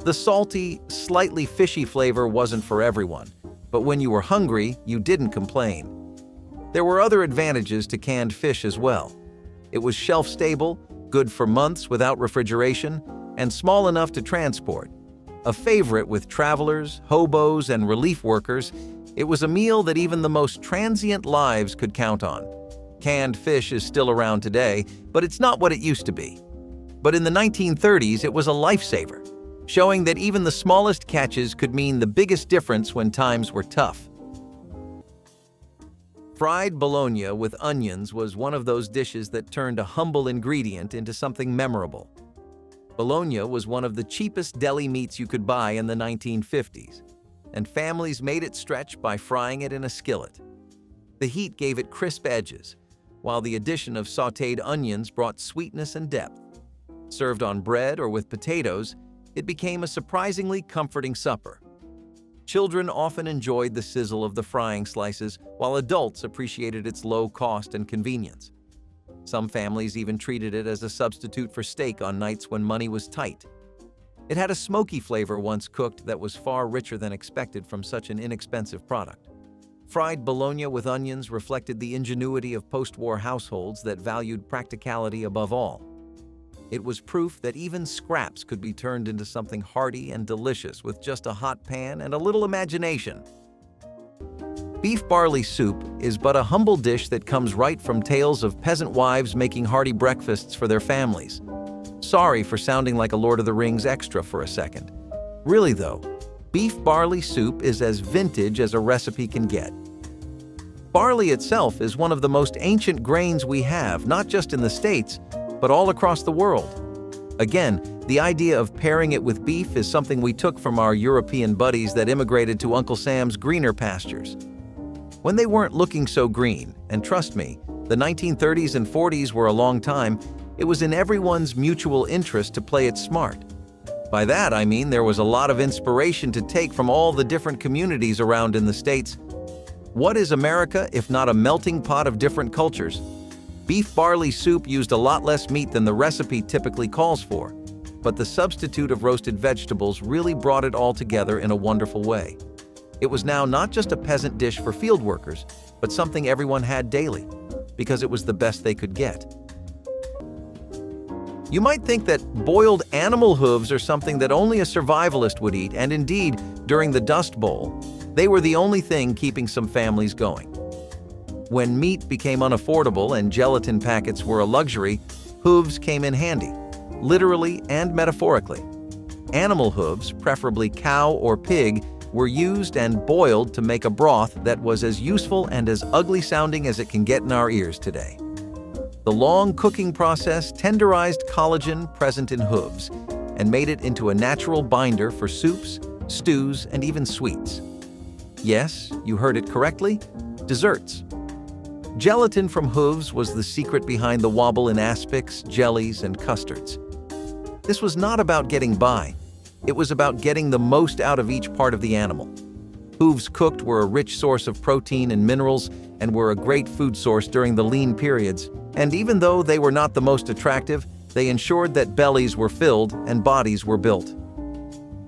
The salty, slightly fishy flavor wasn't for everyone, but when you were hungry, you didn't complain. There were other advantages to canned fish as well. It was shelf-stable, good for months without refrigeration, and small enough to transport. A favorite with travelers, hobos, and relief workers, it was a meal that even the most transient lives could count on. Canned fish is still around today, but it's not what it used to be. But in the 1930s, it was a lifesaver, showing that even the smallest catches could mean the biggest difference when times were tough. Fried bologna with onions was one of those dishes that turned a humble ingredient into something memorable. Bologna was one of the cheapest deli meats you could buy in the 1950s, and families made it stretch by frying it in a skillet. The heat gave it crisp edges, while the addition of sautéed onions brought sweetness and depth. Served on bread or with potatoes, it became a surprisingly comforting supper. Children often enjoyed the sizzle of the frying slices, while adults appreciated its low cost and convenience. Some families even treated it as a substitute for steak on nights when money was tight. It had a smoky flavor once cooked that was far richer than expected from such an inexpensive product. Fried bologna with onions reflected the ingenuity of post-war households that valued practicality above all. It was proof that even scraps could be turned into something hearty and delicious with just a hot pan and a little imagination. Beef barley soup is but a humble dish that comes right from tales of peasant wives making hearty breakfasts for their families. Sorry for sounding like a Lord of the Rings extra for a second. Really though, beef barley soup is as vintage as a recipe can get. Barley itself is one of the most ancient grains we have, not just in the States, but all across the world. Again, the idea of pairing it with beef is something we took from our European buddies that immigrated to Uncle Sam's greener pastures. When they weren't looking so green, and trust me, the 1930s and 40s were a long time, it was in everyone's mutual interest to play it smart. By that I mean there was a lot of inspiration to take from all the different communities around in the States. What is America if not a melting pot of different cultures? Beef barley soup used a lot less meat than the recipe typically calls for, but the substitute of roasted vegetables really brought it all together in a wonderful way. It was now not just a peasant dish for field workers, but something everyone had daily, because it was the best they could get. You might think that boiled animal hooves are something that only a survivalist would eat, and indeed, during the Dust Bowl, they were the only thing keeping some families going. When meat became unaffordable and gelatin packets were a luxury, hooves came in handy, literally and metaphorically. Animal hooves, preferably cow or pig, were used and boiled to make a broth that was as useful and as ugly sounding as it can get in our ears today. The long cooking process tenderized collagen present in hooves and made it into a natural binder for soups, stews, and even sweets. Yes, you heard it correctly, desserts. Gelatin from hooves was the secret behind the wobble in aspics, jellies, and custards. This was not about getting by. It was about getting the most out of each part of the animal. Hooves cooked were a rich source of protein and minerals and were a great food source during the lean periods. And even though they were not the most attractive, they ensured that bellies were filled and bodies were built.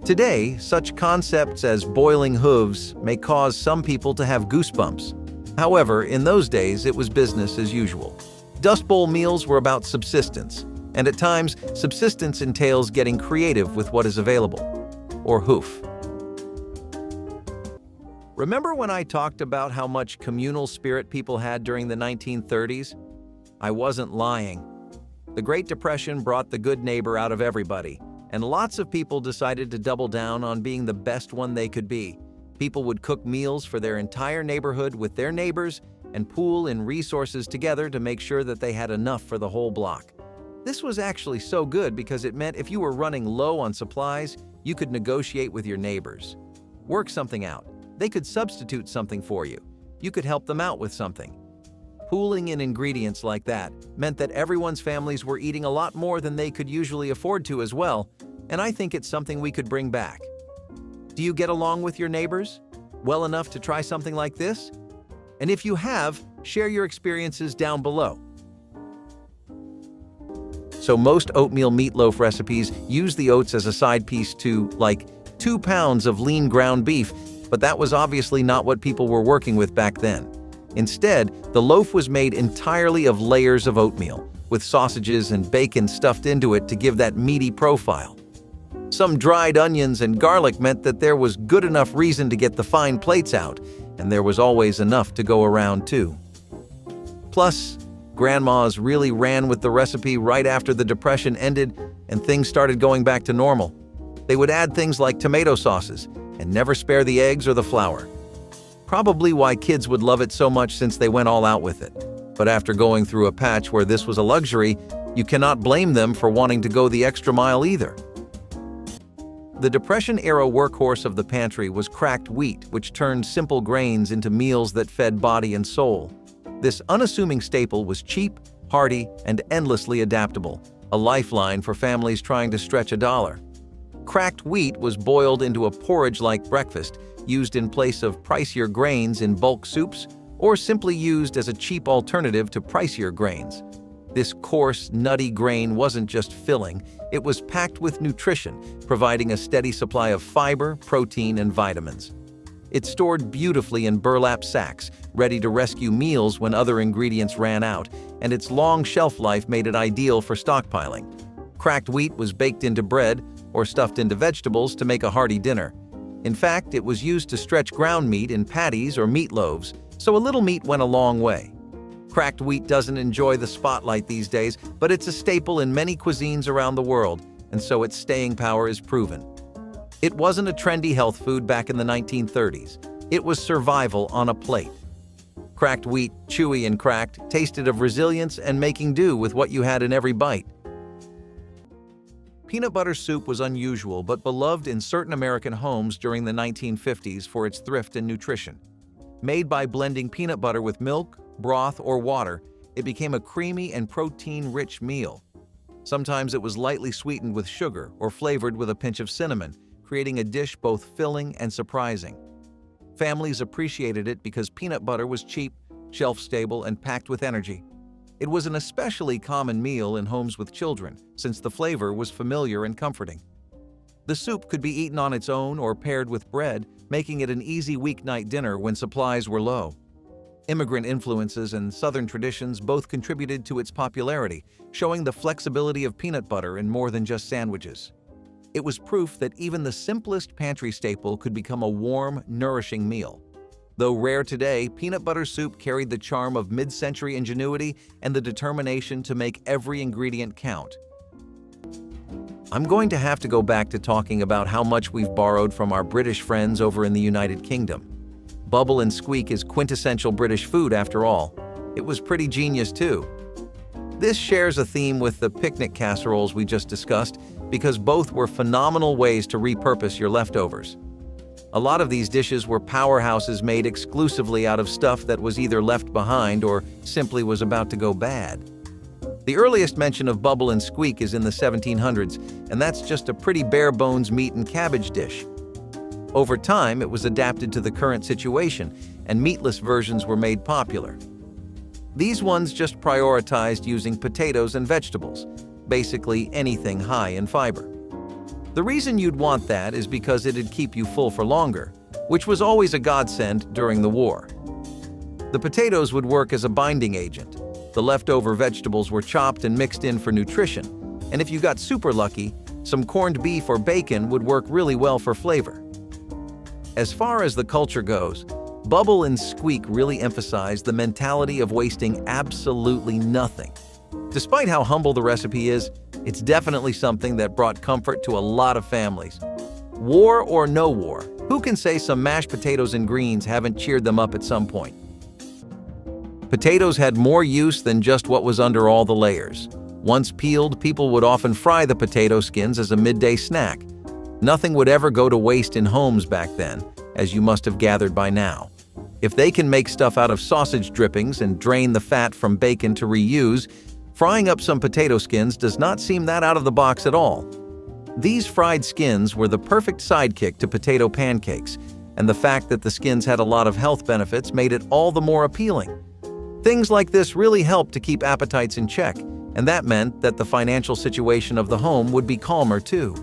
Today, such concepts as boiling hooves may cause some people to have goosebumps. However, in those days, it was business as usual. Dust Bowl meals were about subsistence, and at times, subsistence entails getting creative with what is available, or hoof. Remember when I talked about how much communal spirit people had during the 1930s? I wasn't lying. The Great Depression brought the good neighbor out of everybody, and lots of people decided to double down on being the best one they could be. People would cook meals for their entire neighborhood with their neighbors and pool in resources together to make sure that they had enough for the whole block. This was actually so good because it meant if you were running low on supplies, you could negotiate with your neighbors. Work something out. They could substitute something for you. You could help them out with something. Pooling in ingredients like that meant that everyone's families were eating a lot more than they could usually afford to as well, and I think it's something we could bring back. Do you get along with your neighbors well enough to try something like this? And if you have, share your experiences down below. So most oatmeal meatloaf recipes use the oats as a side piece to, like, 2 pounds of lean ground beef, but that was obviously not what people were working with back then. Instead, the loaf was made entirely of layers of oatmeal, with sausages and bacon stuffed into it to give that meaty profile. Some dried onions and garlic meant that there was good enough reason to get the fine plates out, and there was always enough to go around too. Plus, grandmas really ran with the recipe right after the Depression ended and things started going back to normal. They would add things like tomato sauces and never spare the eggs or the flour. Probably why kids would love it so much since they went all out with it. But after going through a patch where this was a luxury, you cannot blame them for wanting to go the extra mile either. The Depression-era workhorse of the pantry was cracked wheat, which turned simple grains into meals that fed body and soul. This unassuming staple was cheap, hearty, and endlessly adaptable, a lifeline for families trying to stretch a dollar. Cracked wheat was boiled into a porridge-like breakfast, used in place of pricier grains in bulk soups, or simply used as a cheap alternative to pricier grains. This coarse, nutty grain wasn't just filling, it was packed with nutrition, providing a steady supply of fiber, protein, and vitamins. It stored beautifully in burlap sacks, ready to rescue meals when other ingredients ran out, and its long shelf life made it ideal for stockpiling. Cracked wheat was baked into bread or stuffed into vegetables to make a hearty dinner. In fact, it was used to stretch ground meat in patties or meatloaves, so a little meat went a long way. Cracked wheat doesn't enjoy the spotlight these days, but it's a staple in many cuisines around the world, and so its staying power is proven. It wasn't a trendy health food back in the 1930s. It was survival on a plate. Cracked wheat, chewy and cracked, tasted of resilience and making do with what you had in every bite. Peanut butter soup was unusual but beloved in certain American homes during the 1950s for its thrift and nutrition. Made by blending peanut butter with milk, broth, or water, it became a creamy and protein-rich meal. Sometimes it was lightly sweetened with sugar or flavored with a pinch of cinnamon, creating a dish both filling and surprising. Families appreciated it because peanut butter was cheap, shelf-stable, and packed with energy. It was an especially common meal in homes with children, since the flavor was familiar and comforting. The soup could be eaten on its own or paired with bread, making it an easy weeknight dinner when supplies were low. Immigrant influences and Southern traditions both contributed to its popularity, showing the flexibility of peanut butter in more than just sandwiches. It was proof that even the simplest pantry staple could become a warm, nourishing meal. Though rare today, peanut butter soup carried the charm of mid-century ingenuity and the determination to make every ingredient count. I'm going to have to go back to talking about how much we've borrowed from our British friends over in the United Kingdom. Bubble and squeak is quintessential British food after all. It was pretty genius too. This shares a theme with the picnic casseroles we just discussed because both were phenomenal ways to repurpose your leftovers. A lot of these dishes were powerhouses made exclusively out of stuff that was either left behind or simply was about to go bad. The earliest mention of bubble and squeak is in the 1700s, and that's just a pretty bare-bones meat and cabbage dish. Over time, it was adapted to the current situation, and meatless versions were made popular. These ones just prioritized using potatoes and vegetables, basically anything high in fiber. The reason you'd want that is because it'd keep you full for longer, which was always a godsend during the war. The potatoes would work as a binding agent. The leftover vegetables were chopped and mixed in for nutrition, and if you got super lucky, some corned beef or bacon would work really well for flavor. As far as the culture goes, bubble and squeak really emphasize the mentality of wasting absolutely nothing. Despite how humble the recipe is, it's definitely something that brought comfort to a lot of families. War or no war, who can say some mashed potatoes and greens haven't cheered them up at some point? Potatoes had more use than just what was under all the layers. Once peeled, people would often fry the potato skins as a midday snack. Nothing would ever go to waste in homes back then, as you must have gathered by now. If they can make stuff out of sausage drippings and drain the fat from bacon to reuse, frying up some potato skins does not seem that out of the box at all. These fried skins were the perfect sidekick to potato pancakes, and the fact that the skins had a lot of health benefits made it all the more appealing. Things like this really helped to keep appetites in check, and that meant that the financial situation of the home would be calmer too.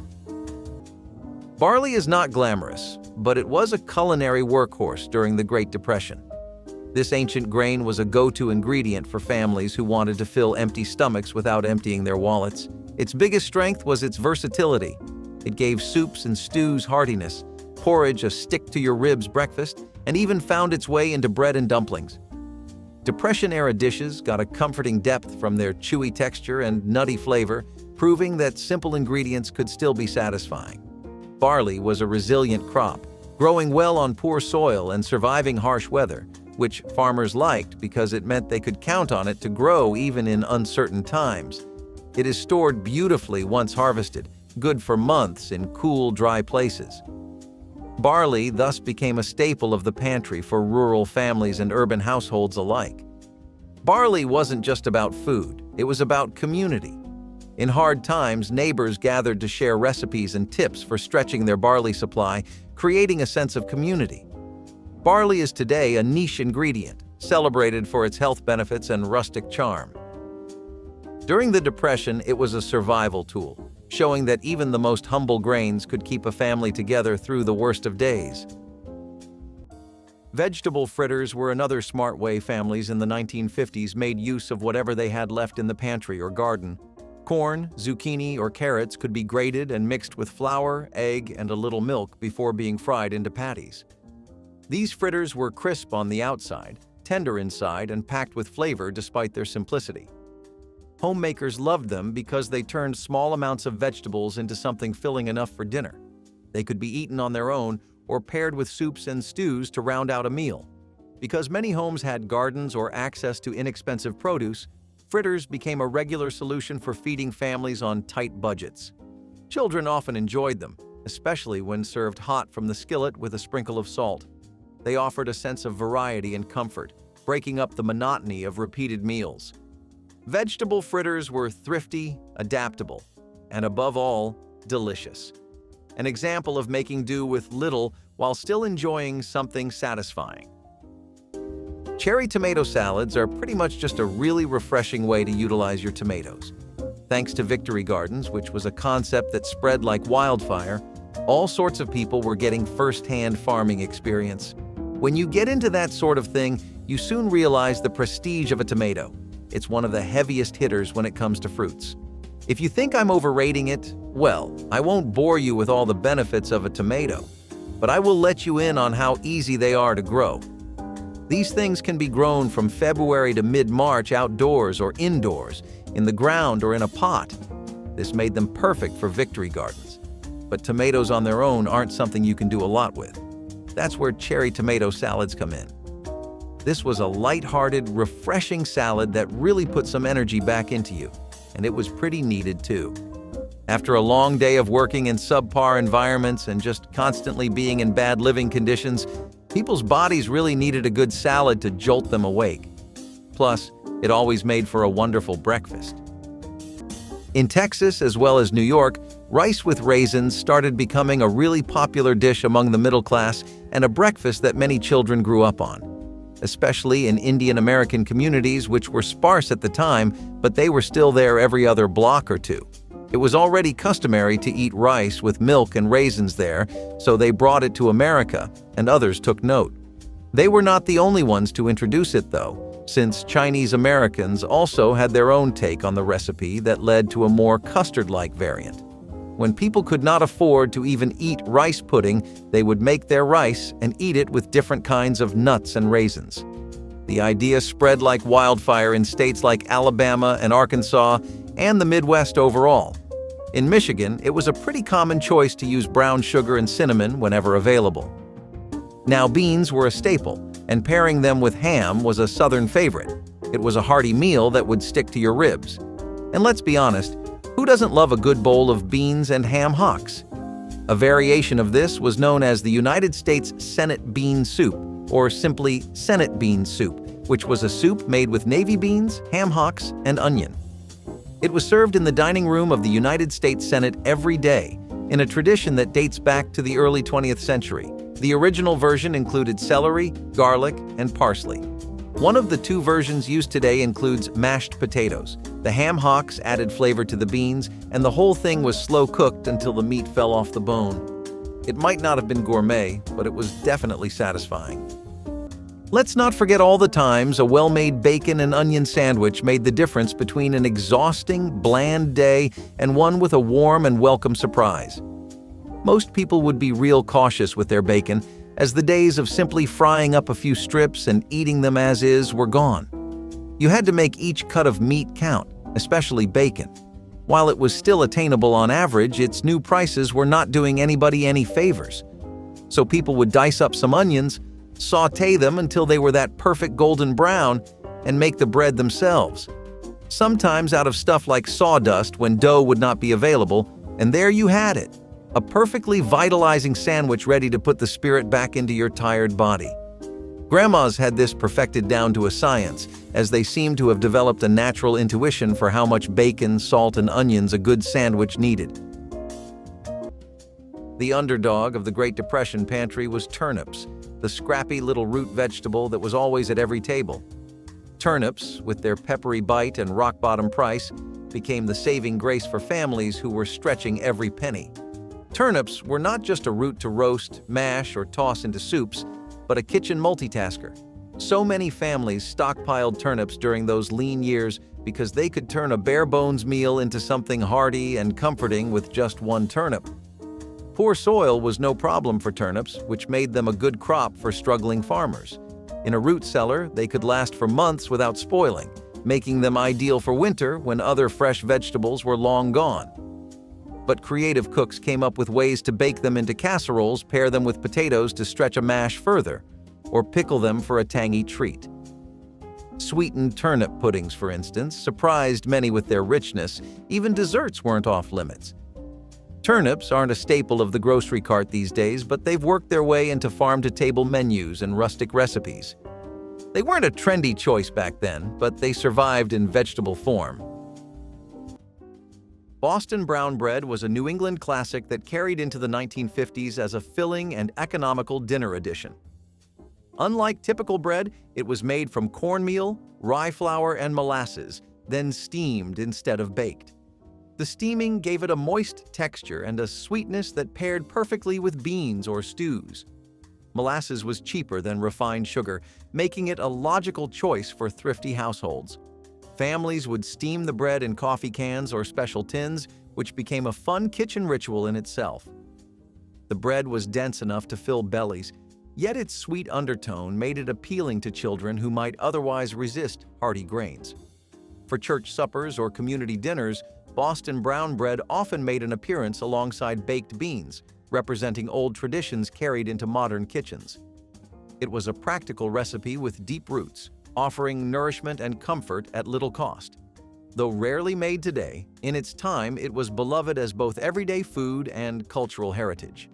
Barley is not glamorous, but it was a culinary workhorse during the Great Depression. This ancient grain was a go-to ingredient for families who wanted to fill empty stomachs without emptying their wallets. Its biggest strength was its versatility. It gave soups and stews heartiness, porridge a stick-to-your-ribs breakfast, and even found its way into bread and dumplings. Depression-era dishes got a comforting depth from their chewy texture and nutty flavor, proving that simple ingredients could still be satisfying. Barley was a resilient crop, growing well on poor soil and surviving harsh weather, which farmers liked because it meant they could count on it to grow even in uncertain times. It is stored beautifully once harvested, good for months in cool, dry places. Barley thus became a staple of the pantry for rural families and urban households alike. Barley wasn't just about food, it was about community. In hard times, neighbors gathered to share recipes and tips for stretching their barley supply, creating a sense of community. Barley is today a niche ingredient, celebrated for its health benefits and rustic charm. During the Depression, it was a survival tool, showing that even the most humble grains could keep a family together through the worst of days. Vegetable fritters were another smart way families in the 1950s made use of whatever they had left in the pantry or garden. Corn, zucchini, or carrots could be grated and mixed with flour, egg, and a little milk before being fried into patties. These fritters were crisp on the outside, tender inside, and packed with flavor despite their simplicity. Homemakers loved them because they turned small amounts of vegetables into something filling enough for dinner. They could be eaten on their own or paired with soups and stews to round out a meal. Because many homes had gardens or access to inexpensive produce, fritters became a regular solution for feeding families on tight budgets. Children often enjoyed them, especially when served hot from the skillet with a sprinkle of salt. They offered a sense of variety and comfort, breaking up the monotony of repeated meals. Vegetable fritters were thrifty, adaptable, and above all, delicious. An example of making do with little while still enjoying something satisfying. Cherry tomato salads are pretty much just a really refreshing way to utilize your tomatoes. Thanks to Victory Gardens, which was a concept that spread like wildfire, all sorts of people were getting first-hand farming experience. When you get into that sort of thing, you soon realize the prestige of a tomato. It's one of the heaviest hitters when it comes to fruits. If you think I'm overrating it, well, I won't bore you with all the benefits of a tomato, but I will let you in on how easy they are to grow. These things can be grown from February to mid-March outdoors or indoors, in the ground or in a pot. This made them perfect for Victory Gardens. But tomatoes on their own aren't something you can do a lot with. That's where cherry tomato salads come in. This was a light-hearted, refreshing salad that really put some energy back into you, and it was pretty needed too. After a long day of working in subpar environments and just constantly being in bad living conditions, people's bodies really needed a good salad to jolt them awake. Plus, it always made for a wonderful breakfast. In Texas as well as New York, rice with raisins started becoming a really popular dish among the middle class and a breakfast that many children grew up on. Especially in Indian American communities, which were sparse at the time, but they were still there every other block or two. It was already customary to eat rice with milk and raisins there, so they brought it to America, and others took note. They were not the only ones to introduce it, though, since Chinese Americans also had their own take on the recipe that led to a more custard-like variant. When people could not afford to even eat rice pudding, they would make their rice and eat it with different kinds of nuts and raisins. The idea spread like wildfire in states like Alabama and Arkansas and the Midwest overall. In Michigan, it was a pretty common choice to use brown sugar and cinnamon whenever available. Now, beans were a staple, and pairing them with ham was a Southern favorite. It was a hearty meal that would stick to your ribs. And let's be honest, who doesn't love a good bowl of beans and ham hocks? A variation of this was known as the United States Senate bean soup, or simply Senate bean soup, which was a soup made with navy beans, ham hocks, and onion. It was served in the dining room of the United States Senate every day, in a tradition that dates back to the early 20th century. The original version included celery, garlic, and parsley. One of the two versions used today includes mashed potatoes. The ham hocks added flavor to the beans, and the whole thing was slow cooked until the meat fell off the bone. It might not have been gourmet, but it was definitely satisfying. Let's not forget all the times a well-made bacon and onion sandwich made the difference between an exhausting, bland day and one with a warm and welcome surprise. Most people would be real cautious with their bacon, as the days of simply frying up a few strips and eating them as is were gone. You had to make each cut of meat count, especially bacon. While it was still attainable on average, its new prices were not doing anybody any favors. So people would dice up some onions, sauté them until they were that perfect golden brown, and make the bread themselves. Sometimes out of stuff like sawdust when dough would not be available, and there you had it. A perfectly vitalizing sandwich ready to put the spirit back into your tired body. Grandmas had this perfected down to a science, as they seemed to have developed a natural intuition for how much bacon, salt, and onions a good sandwich needed. The underdog of the Great Depression pantry was turnips, the scrappy little root vegetable that was always at every table. Turnips, with their peppery bite and rock-bottom price, became the saving grace for families who were stretching every penny. Turnips were not just a root to roast, mash, or toss into soups, but a kitchen multitasker. So many families stockpiled turnips during those lean years because they could turn a bare-bones meal into something hearty and comforting with just one turnip. Poor soil was no problem for turnips, which made them a good crop for struggling farmers. In a root cellar, they could last for months without spoiling, making them ideal for winter when other fresh vegetables were long gone. But creative cooks came up with ways to bake them into casseroles, pair them with potatoes to stretch a mash further, or pickle them for a tangy treat. Sweetened turnip puddings, for instance, surprised many with their richness. Even desserts weren't off limits. Turnips aren't a staple of the grocery cart these days, but they've worked their way into farm-to-table menus and rustic recipes. They weren't a trendy choice back then, but they survived in vegetable form. Boston brown bread was a New England classic that carried into the 1950s as a filling and economical dinner addition. Unlike typical bread, it was made from cornmeal, rye flour, and molasses, then steamed instead of baked. The steaming gave it a moist texture and a sweetness that paired perfectly with beans or stews. Molasses was cheaper than refined sugar, making it a logical choice for thrifty households. Families would steam the bread in coffee cans or special tins, which became a fun kitchen ritual in itself. The bread was dense enough to fill bellies, yet its sweet undertone made it appealing to children who might otherwise resist hearty grains. For church suppers or community dinners, Boston brown bread often made an appearance alongside baked beans, representing old traditions carried into modern kitchens. It was a practical recipe with deep roots, offering nourishment and comfort at little cost. Though rarely made today, in its time it was beloved as both everyday food and cultural heritage.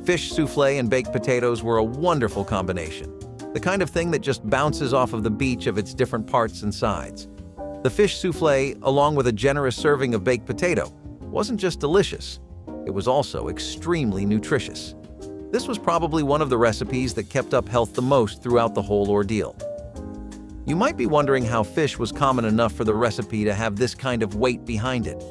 Fish soufflé and baked potatoes were a wonderful combination, the kind of thing that just bounces off of the beach of its different parts and sides. The fish soufflé, along with a generous serving of baked potato, wasn't just delicious, it was also extremely nutritious. This was probably one of the recipes that kept up health the most throughout the whole ordeal. You might be wondering how fish was common enough for the recipe to have this kind of weight behind it.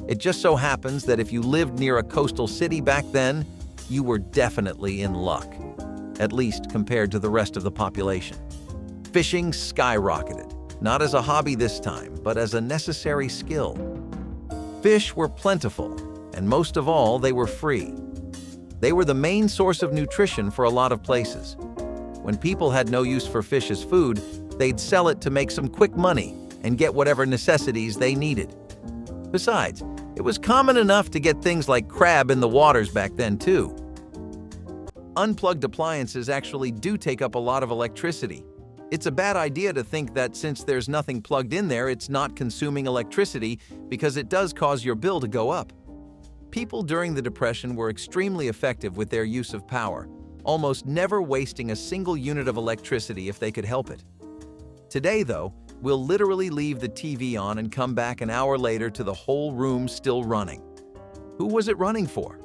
It just so happens that if you lived near a coastal city back then, you were definitely in luck, at least compared to the rest of the population. Fishing skyrocketed, not as a hobby this time, but as a necessary skill. Fish were plentiful, and most of all, they were free. They were the main source of nutrition for a lot of places. When people had no use for fish as food, they'd sell it to make some quick money and get whatever necessities they needed. Besides, it was common enough to get things like crab in the waters back then too. Unplugged appliances actually do take up a lot of electricity. It's a bad idea to think that since there's nothing plugged in there, it's not consuming electricity, because it does cause your bill to go up. People during the Depression were extremely effective with their use of power, almost never wasting a single unit of electricity if they could help it. Today, though, we'll literally leave the TV on and come back an hour later to the whole room still running. Who was it running for?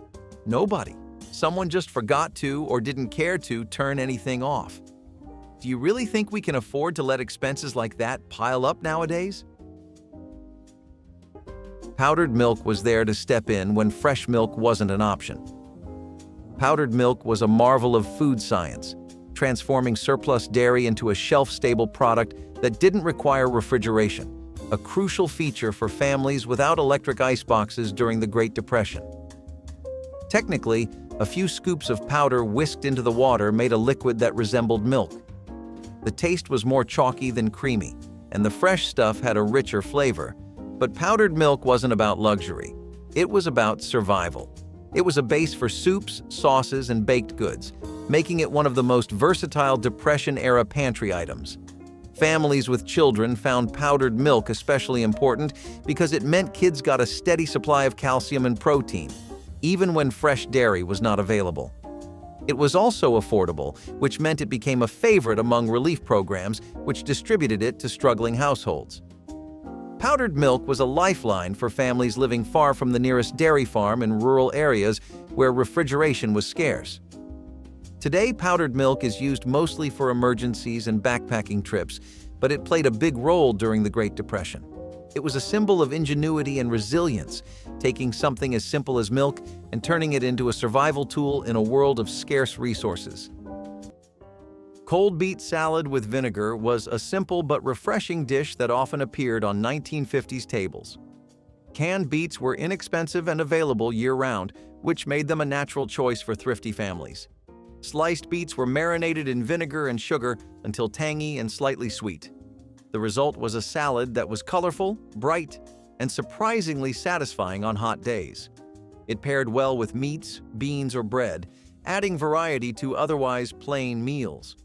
Nobody. Someone just forgot to or didn't care to turn anything off. Do you really think we can afford to let expenses like that pile up nowadays? Powdered milk was there to step in when fresh milk wasn't an option. Powdered milk was a marvel of food science, transforming surplus dairy into a shelf-stable product that didn't require refrigeration, a crucial feature for families without electric iceboxes during the Great Depression. Technically, a few scoops of powder whisked into the water made a liquid that resembled milk. The taste was more chalky than creamy, and the fresh stuff had a richer flavor. But powdered milk wasn't about luxury. It was about survival. It was a base for soups, sauces, and baked goods, making it one of the most versatile Depression-era pantry items. Families with children found powdered milk especially important because it meant kids got a steady supply of calcium and protein, even when fresh dairy was not available. It was also affordable, which meant it became a favorite among relief programs, which distributed it to struggling households. Powdered milk was a lifeline for families living far from the nearest dairy farm in rural areas where refrigeration was scarce. Today, powdered milk is used mostly for emergencies and backpacking trips, but it played a big role during the Great Depression. It was a symbol of ingenuity and resilience, taking something as simple as milk and turning it into a survival tool in a world of scarce resources. Cold beet salad with vinegar was a simple but refreshing dish that often appeared on 1950s tables. Canned beets were inexpensive and available year-round, which made them a natural choice for thrifty families. Sliced beets were marinated in vinegar and sugar until tangy and slightly sweet. The result was a salad that was colorful, bright, and surprisingly satisfying on hot days. It paired well with meats, beans, or bread, adding variety to otherwise plain meals.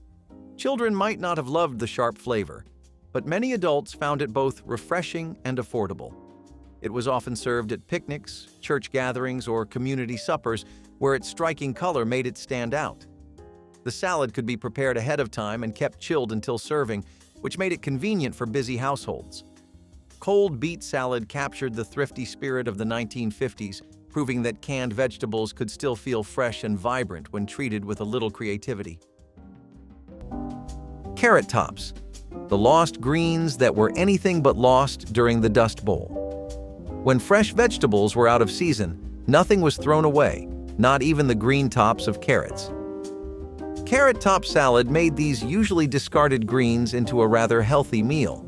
Children might not have loved the sharp flavor, but many adults found it both refreshing and affordable. It was often served at picnics, church gatherings, or community suppers where its striking color made it stand out. The salad could be prepared ahead of time and kept chilled until serving, which made it convenient for busy households. Cold beet salad captured the thrifty spirit of the 1950s, proving that canned vegetables could still feel fresh and vibrant when treated with a little creativity. Carrot tops, the lost greens that were anything but lost during the Dust Bowl. When fresh vegetables were out of season, nothing was thrown away, not even the green tops of carrots. Carrot top salad made these usually discarded greens into a rather healthy meal.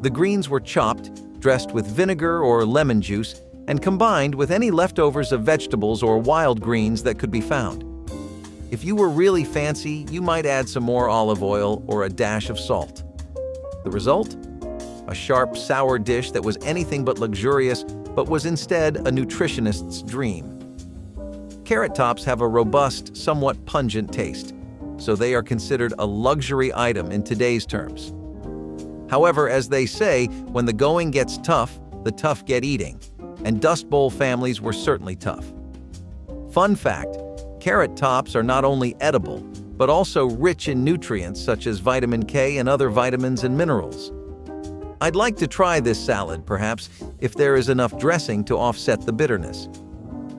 The greens were chopped, dressed with vinegar or lemon juice, and combined with any leftovers of vegetables or wild greens that could be found. If you were really fancy, you might add some more olive oil or a dash of salt. The result? A sharp, sour dish that was anything but luxurious, but was instead a nutritionist's dream. Carrot tops have a robust, somewhat pungent taste, so they are considered a luxury item in today's terms. However, as they say, when the going gets tough, the tough get eating, and Dust Bowl families were certainly tough. Fun fact, carrot tops are not only edible, but also rich in nutrients such as vitamin K and other vitamins and minerals. I'd like to try this salad, perhaps, if there is enough dressing to offset the bitterness.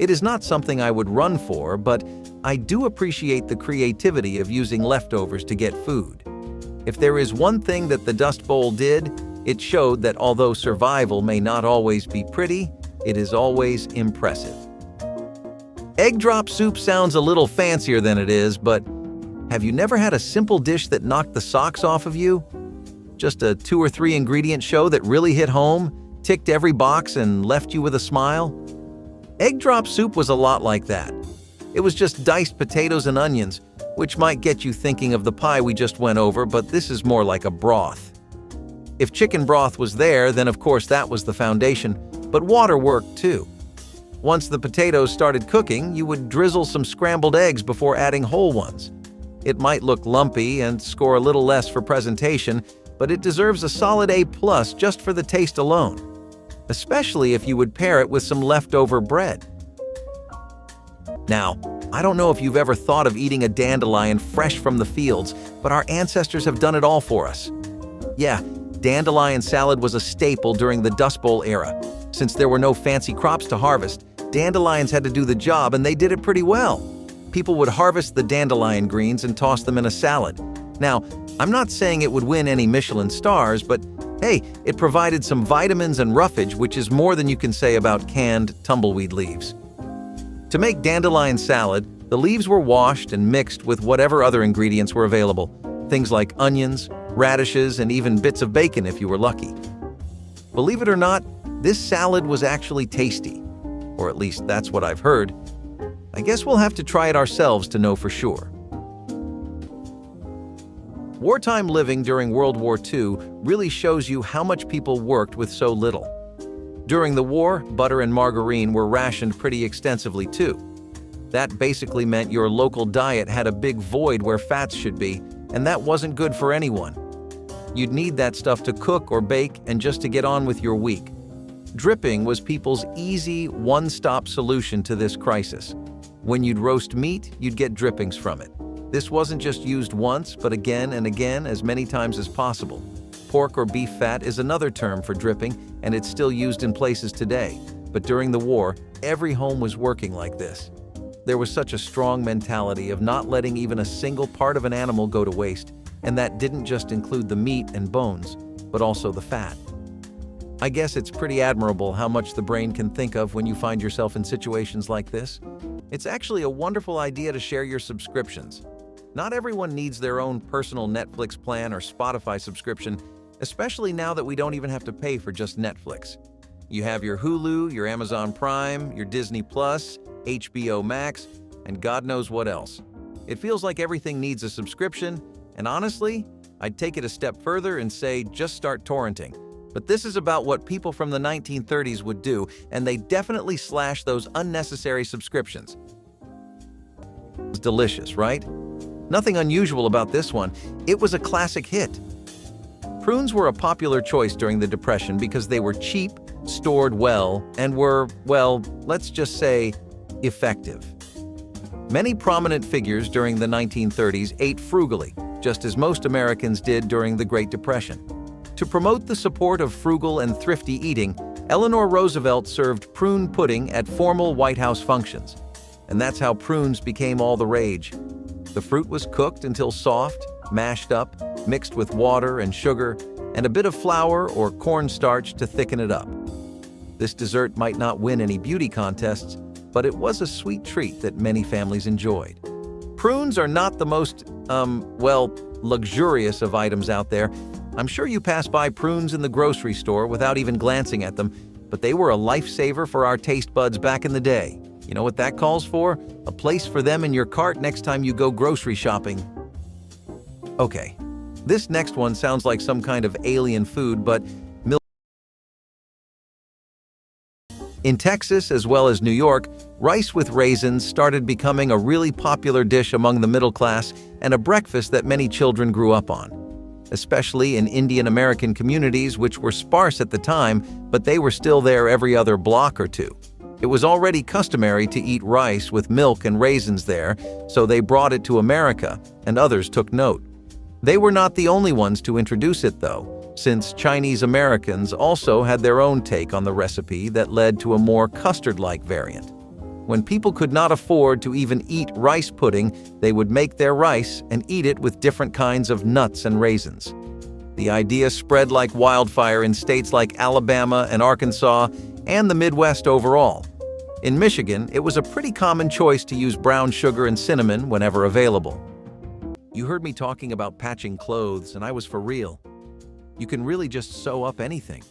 It is not something I would run for, but I do appreciate the creativity of using leftovers to get food. If there is one thing that the Dust Bowl did, it showed that although survival may not always be pretty, it is always impressive. Egg drop soup sounds a little fancier than it is, but have you never had a simple dish that knocked the socks off of you? Just a 2 or 3 ingredient show that really hit home, ticked every box, and left you with a smile? Egg drop soup was a lot like that. It was just diced potatoes and onions, which might get you thinking of the pie we just went over, but this is more like a broth. If chicken broth was there, then of course that was the foundation, but water worked too. Once the potatoes started cooking, you would drizzle some scrambled eggs before adding whole ones. It might look lumpy and score a little less for presentation, but it deserves a solid A+ just for the taste alone, especially if you would pair it with some leftover bread. Now, I don't know if you've ever thought of eating a dandelion fresh from the fields, but our ancestors have done it all for us. Yeah, dandelion salad was a staple during the Dust Bowl era. Since there were no fancy crops to harvest, dandelions had to do the job, and they did it pretty well. People would harvest the dandelion greens and toss them in a salad. Now, I'm not saying it would win any Michelin stars, but hey, it provided some vitamins and roughage, which is more than you can say about canned tumbleweed leaves. To make dandelion salad, the leaves were washed and mixed with whatever other ingredients were available, things like onions, radishes, and even bits of bacon if you were lucky. Believe it or not, this salad was actually tasty, or at least that's what I've heard. I guess we'll have to try it ourselves to know for sure. Wartime living during World War II really shows you how much people worked with so little. During the war, butter and margarine were rationed pretty extensively too. That basically meant your local diet had a big void where fats should be, and that wasn't good for anyone. You'd need that stuff to cook or bake and just to get on with your week. Dripping was people's easy, one-stop solution to this crisis. When you'd roast meat, you'd get drippings from it. This wasn't just used once, but again and again as many times as possible. Pork or beef fat is another term for dripping, and it's still used in places today. But during the war, every home was working like this. There was such a strong mentality of not letting even a single part of an animal go to waste, and that didn't just include the meat and bones, but also the fat. I guess it's pretty admirable how much the brain can think of when you find yourself in situations like this. It's actually a wonderful idea to share your subscriptions. Not everyone needs their own personal Netflix plan or Spotify subscription, especially now that we don't even have to pay for just Netflix. You have your Hulu, your Amazon Prime, your Disney Plus, HBO Max, and God knows what else. It feels like everything needs a subscription, and honestly, I'd take it a step further and say just start torrenting. But this is about what people from the 1930s would do, and they definitely slash those unnecessary subscriptions. It's delicious, right? Nothing unusual about this one. It was a classic hit. Prunes were a popular choice during the Depression because they were cheap, stored well, and were, well, let's just say, effective. Many prominent figures during the 1930s ate frugally, just as most Americans did during the Great Depression. To promote the support of frugal and thrifty eating, Eleanor Roosevelt served prune pudding at formal White House functions. And that's how prunes became all the rage. The fruit was cooked until soft, mashed up, mixed with water and sugar, and a bit of flour or cornstarch to thicken it up. This dessert might not win any beauty contests, but it was a sweet treat that many families enjoyed. Prunes are not the most, luxurious of items out there. I'm sure you pass by prunes in the grocery store without even glancing at them, but they were a lifesaver for our taste buds back in the day. You know what that calls for? A place for them in your cart next time you go grocery shopping. Okay, this next one sounds like some kind of alien food, but milk. In Texas, as well as New York, rice with raisins started becoming a really popular dish among the middle class and a breakfast that many children grew up on. Especially in Indian American communities, which were sparse at the time, but they were still there every other block or two. It was already customary to eat rice with milk and raisins there, so they brought it to America, and others took note. They were not the only ones to introduce it, though, since Chinese Americans also had their own take on the recipe that led to a more custard-like variant. When people could not afford to even eat rice pudding, they would make their rice and eat it with different kinds of nuts and raisins. The idea spread like wildfire in states like Alabama and Arkansas and the Midwest overall. In Michigan, it was a pretty common choice to use brown sugar and cinnamon whenever available. You heard me talking about patching clothes, and I was for real. You can really just sew up anything.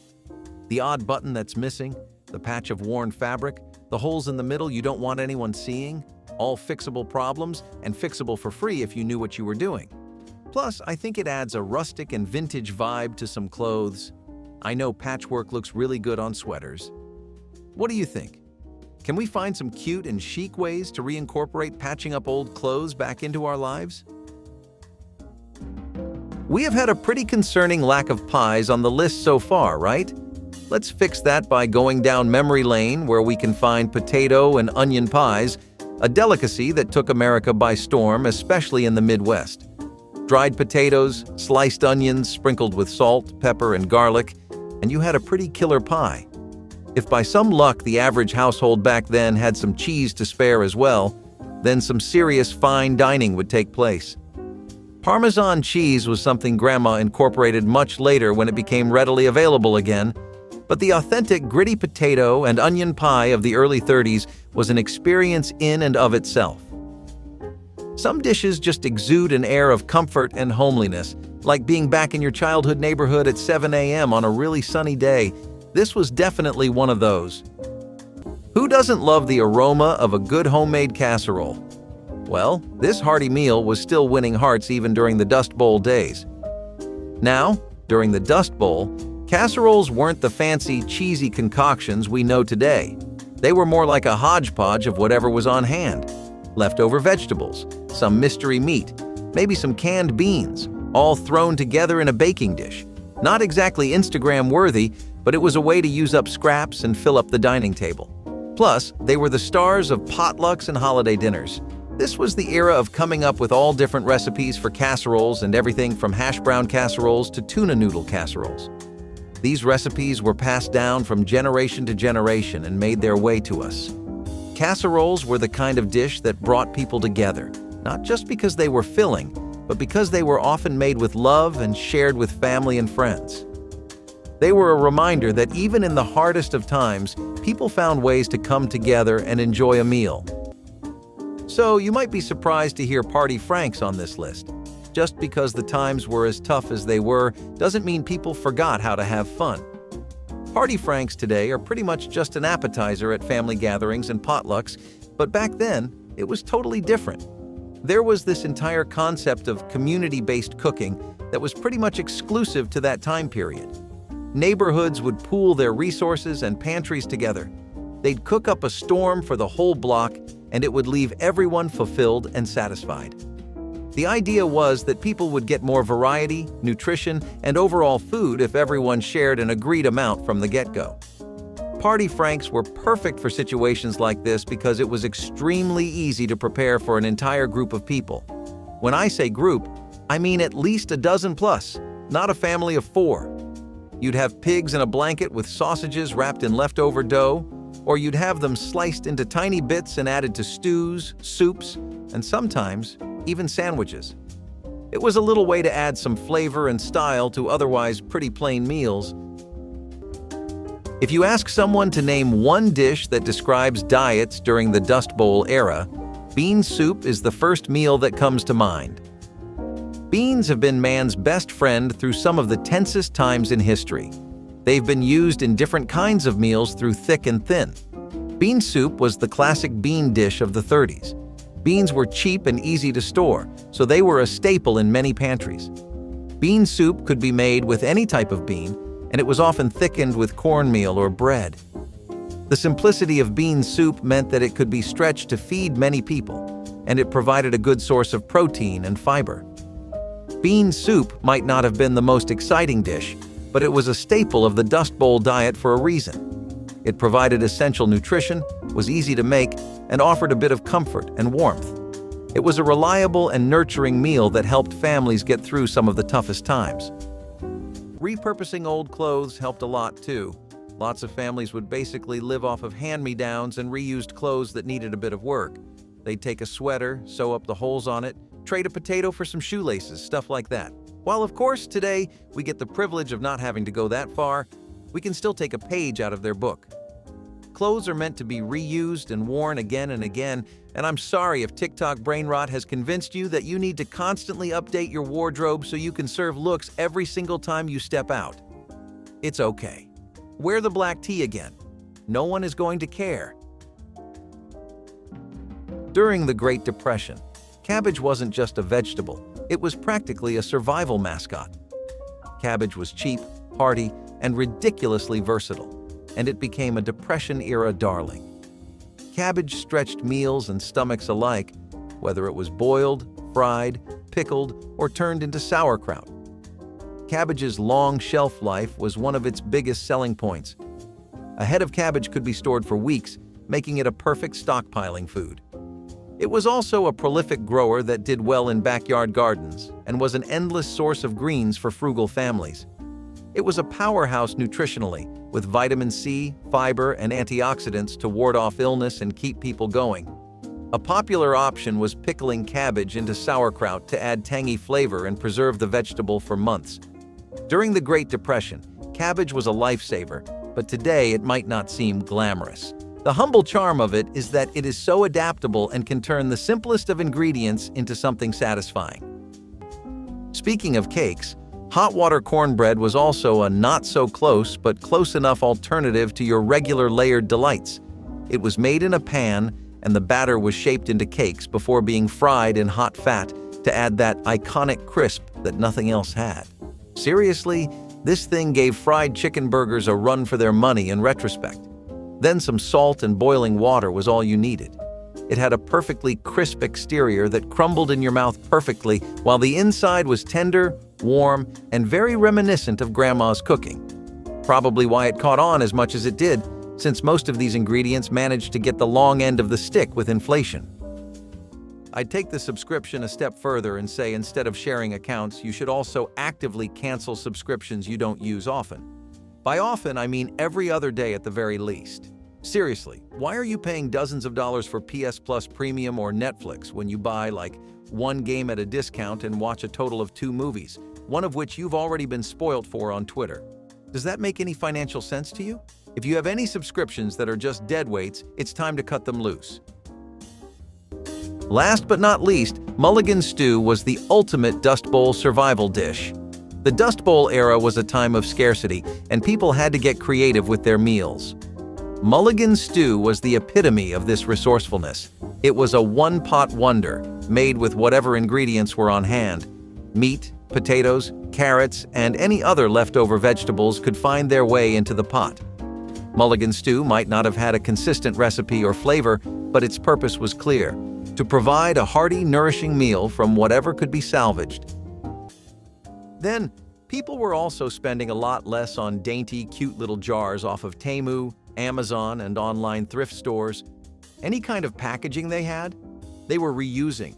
The odd button that's missing, the patch of worn fabric, the holes in the middle you don't want anyone seeing, all fixable problems and fixable for free if you knew what you were doing. Plus, I think it adds a rustic and vintage vibe to some clothes. I know patchwork looks really good on sweaters. What do you think? Can we find some cute and chic ways to reincorporate patching up old clothes back into our lives? We have had a pretty concerning lack of pies on the list so far, right? Let's fix that by going down memory lane where we can find potato and onion pies, a delicacy that took America by storm, especially in the Midwest. Dried potatoes, sliced onions sprinkled with salt, pepper, and garlic, and you had a pretty killer pie. If by some luck the average household back then had some cheese to spare as well, then some serious fine dining would take place. Parmesan cheese was something Grandma incorporated much later when it became readily available again, but the authentic gritty potato and onion pie of the early 30s was an experience in and of itself. Some dishes just exude an air of comfort and homeliness, like being back in your childhood neighborhood at 7 a.m. on a really sunny day. This was definitely one of those. Who doesn't love the aroma of a good homemade casserole? Well, this hearty meal was still winning hearts even during the Dust Bowl days. Now, during the Dust Bowl, casseroles weren't the fancy, cheesy concoctions we know today. They were more like a hodgepodge of whatever was on hand. Leftover vegetables, some mystery meat, maybe some canned beans, all thrown together in a baking dish. Not exactly Instagram-worthy, but it was a way to use up scraps and fill up the dining table. Plus, they were the stars of potlucks and holiday dinners. This was the era of coming up with all different recipes for casseroles and everything from hash brown casseroles to tuna noodle casseroles. These recipes were passed down from generation to generation and made their way to us. Casseroles were the kind of dish that brought people together, not just because they were filling, but because they were often made with love and shared with family and friends. They were a reminder that even in the hardest of times, people found ways to come together and enjoy a meal. So you might be surprised to hear Party Franks on this list. Just because the times were as tough as they were doesn't mean people forgot how to have fun. Party Franks today are pretty much just an appetizer at family gatherings and potlucks, but back then, it was totally different. There was this entire concept of community-based cooking that was pretty much exclusive to that time period. Neighborhoods would pool their resources and pantries together. They'd cook up a storm for the whole block, and it would leave everyone fulfilled and satisfied. The idea was that people would get more variety, nutrition, and overall food if everyone shared an agreed amount from the get-go. Party Franks were perfect for situations like this because it was extremely easy to prepare for an entire group of people. When I say group, I mean at least a dozen plus, not a family of 4. You'd have pigs in a blanket with sausages wrapped in leftover dough, or you'd have them sliced into tiny bits and added to stews, soups, and sometimes even sandwiches. It was a little way to add some flavor and style to otherwise pretty plain meals. If you ask someone to name one dish that describes diets during the Dust Bowl era, bean soup is the first meal that comes to mind. Beans have been man's best friend through some of the tensest times in history. They've been used in different kinds of meals through thick and thin. Bean soup was the classic bean dish of the 30s. Beans were cheap and easy to store, so they were a staple in many pantries. Bean soup could be made with any type of bean, and it was often thickened with cornmeal or bread. The simplicity of bean soup meant that it could be stretched to feed many people, and it provided a good source of protein and fiber. Bean soup might not have been the most exciting dish, but it was a staple of the Dust Bowl diet for a reason. It provided essential nutrition, was easy to make, and offered a bit of comfort and warmth. It was a reliable and nurturing meal that helped families get through some of the toughest times. Repurposing old clothes helped a lot too. Lots of families would basically live off of hand-me-downs and reused clothes that needed a bit of work. They'd take a sweater, sew up the holes on it, trade a potato for some shoelaces, stuff like that. While of course today we get the privilege of not having to go that far, we can still take a page out of their book. Clothes are meant to be reused and worn again and again, and I'm sorry if TikTok brain rot has convinced you that you need to constantly update your wardrobe so you can serve looks every single time you step out. It's okay. Wear the black tee again. No one is going to care. During the Great Depression, cabbage wasn't just a vegetable, it was practically a survival mascot. Cabbage was cheap, hearty, and ridiculously versatile, and it became a Depression-era darling. Cabbage stretched meals and stomachs alike, whether it was boiled, fried, pickled, or turned into sauerkraut. Cabbage's long shelf life was one of its biggest selling points. A head of cabbage could be stored for weeks, making it a perfect stockpiling food. It was also a prolific grower that did well in backyard gardens and was an endless source of greens for frugal families. It was a powerhouse nutritionally, with vitamin C, fiber, and antioxidants to ward off illness and keep people going. A popular option was pickling cabbage into sauerkraut to add tangy flavor and preserve the vegetable for months. During the Great Depression, cabbage was a lifesaver, but today it might not seem glamorous. The humble charm of it is that it is so adaptable and can turn the simplest of ingredients into something satisfying. Speaking of cakes, hot water cornbread was also a not-so-close but close enough alternative to your regular layered delights. It was made in a pan, and the batter was shaped into cakes before being fried in hot fat to add that iconic crisp that nothing else had. Seriously, this thing gave fried chicken burgers a run for their money in retrospect. Then some salt and boiling water was all you needed. It had a perfectly crisp exterior that crumbled in your mouth perfectly, while the inside was tender, warm, and very reminiscent of Grandma's cooking. Probably why it caught on as much as it did, since most of these ingredients managed to get the long end of the stick with inflation. I'd take the subscription a step further and say instead of sharing accounts, you should also actively cancel subscriptions you don't use often. By often, I mean every other day at the very least. Seriously, why are you paying dozens of dollars for PS Plus Premium or Netflix when you buy like one game at a discount and watch a total of 2 movies, one of which you've already been spoiled for on Twitter? Does that make any financial sense to you? If you have any subscriptions that are just dead weights, it's time to cut them loose. Last but not least, Mulligan stew was the ultimate Dust Bowl survival dish. The Dust Bowl era was a time of scarcity, and people had to get creative with their meals. Mulligan stew was the epitome of this resourcefulness. It was a one-pot wonder, made with whatever ingredients were on hand. Meat, potatoes, carrots, and any other leftover vegetables could find their way into the pot. Mulligan stew might not have had a consistent recipe or flavor, but its purpose was clear: to provide a hearty, nourishing meal from whatever could be salvaged. Then, people were also spending a lot less on dainty, cute little jars off of Temu, Amazon, and online thrift stores. Any kind of packaging they had, they were reusing.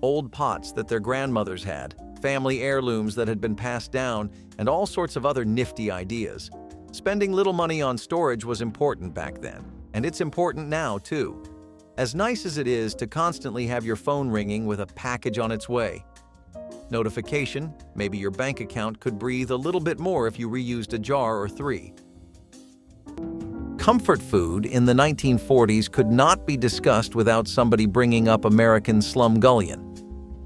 Old pots that their grandmothers had, family heirlooms that had been passed down, and all sorts of other nifty ideas. Spending little money on storage was important back then, and it's important now too. As nice as it is to constantly have your phone ringing with a package on its way. Notification, maybe your bank account could breathe a little bit more if you reused a jar or three. Comfort food in the 1940s could not be discussed without somebody bringing up American slumgullion.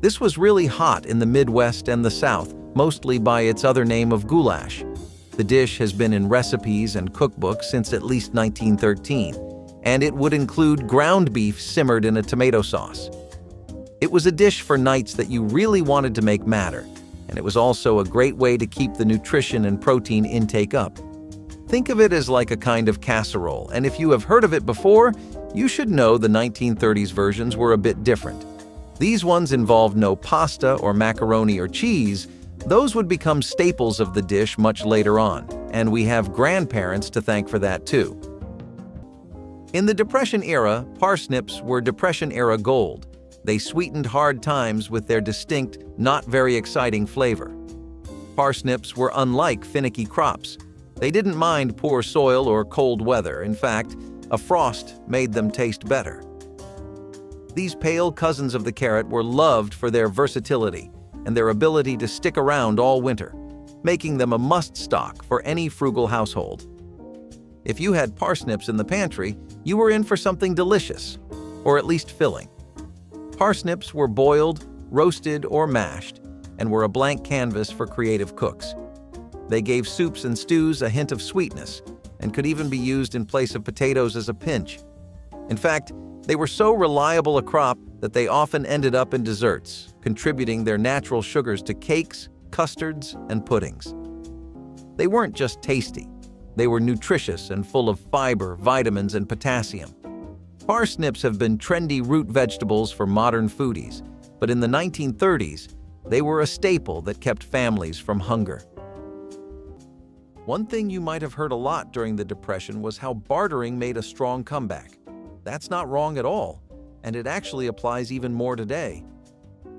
This was really hot in the Midwest and the South, mostly by its other name of goulash. The dish has been in recipes and cookbooks since at least 1913, and it would include ground beef simmered in a tomato sauce. It was a dish for nights that you really wanted to make matter, and it was also a great way to keep the nutrition and protein intake up. Think of it as like a kind of casserole, and if you have heard of it before, you should know the 1930s versions were a bit different. These ones involved no pasta or macaroni or cheese. Those would become staples of the dish much later on, and we have grandparents to thank for that too. In the Depression era, parsnips were Depression-era gold. They sweetened hard times with their distinct, not very exciting flavor. Parsnips were unlike finicky crops. They didn't mind poor soil or cold weather. In fact, a frost made them taste better. These pale cousins of the carrot were loved for their versatility and their ability to stick around all winter, making them a must-stock for any frugal household. If you had parsnips in the pantry, you were in for something delicious, or at least filling. Parsnips were boiled, roasted, or mashed, and were a blank canvas for creative cooks. They gave soups and stews a hint of sweetness, and could even be used in place of potatoes as a pinch. In fact, they were so reliable a crop that they often ended up in desserts, contributing their natural sugars to cakes, custards, and puddings. They weren't just tasty. They were nutritious and full of fiber, vitamins, and potassium. Parsnips have been trendy root vegetables for modern foodies, but in the 1930s, they were a staple that kept families from hunger. One thing you might have heard a lot during the Depression was how bartering made a strong comeback. That's not wrong at all, and it actually applies even more today.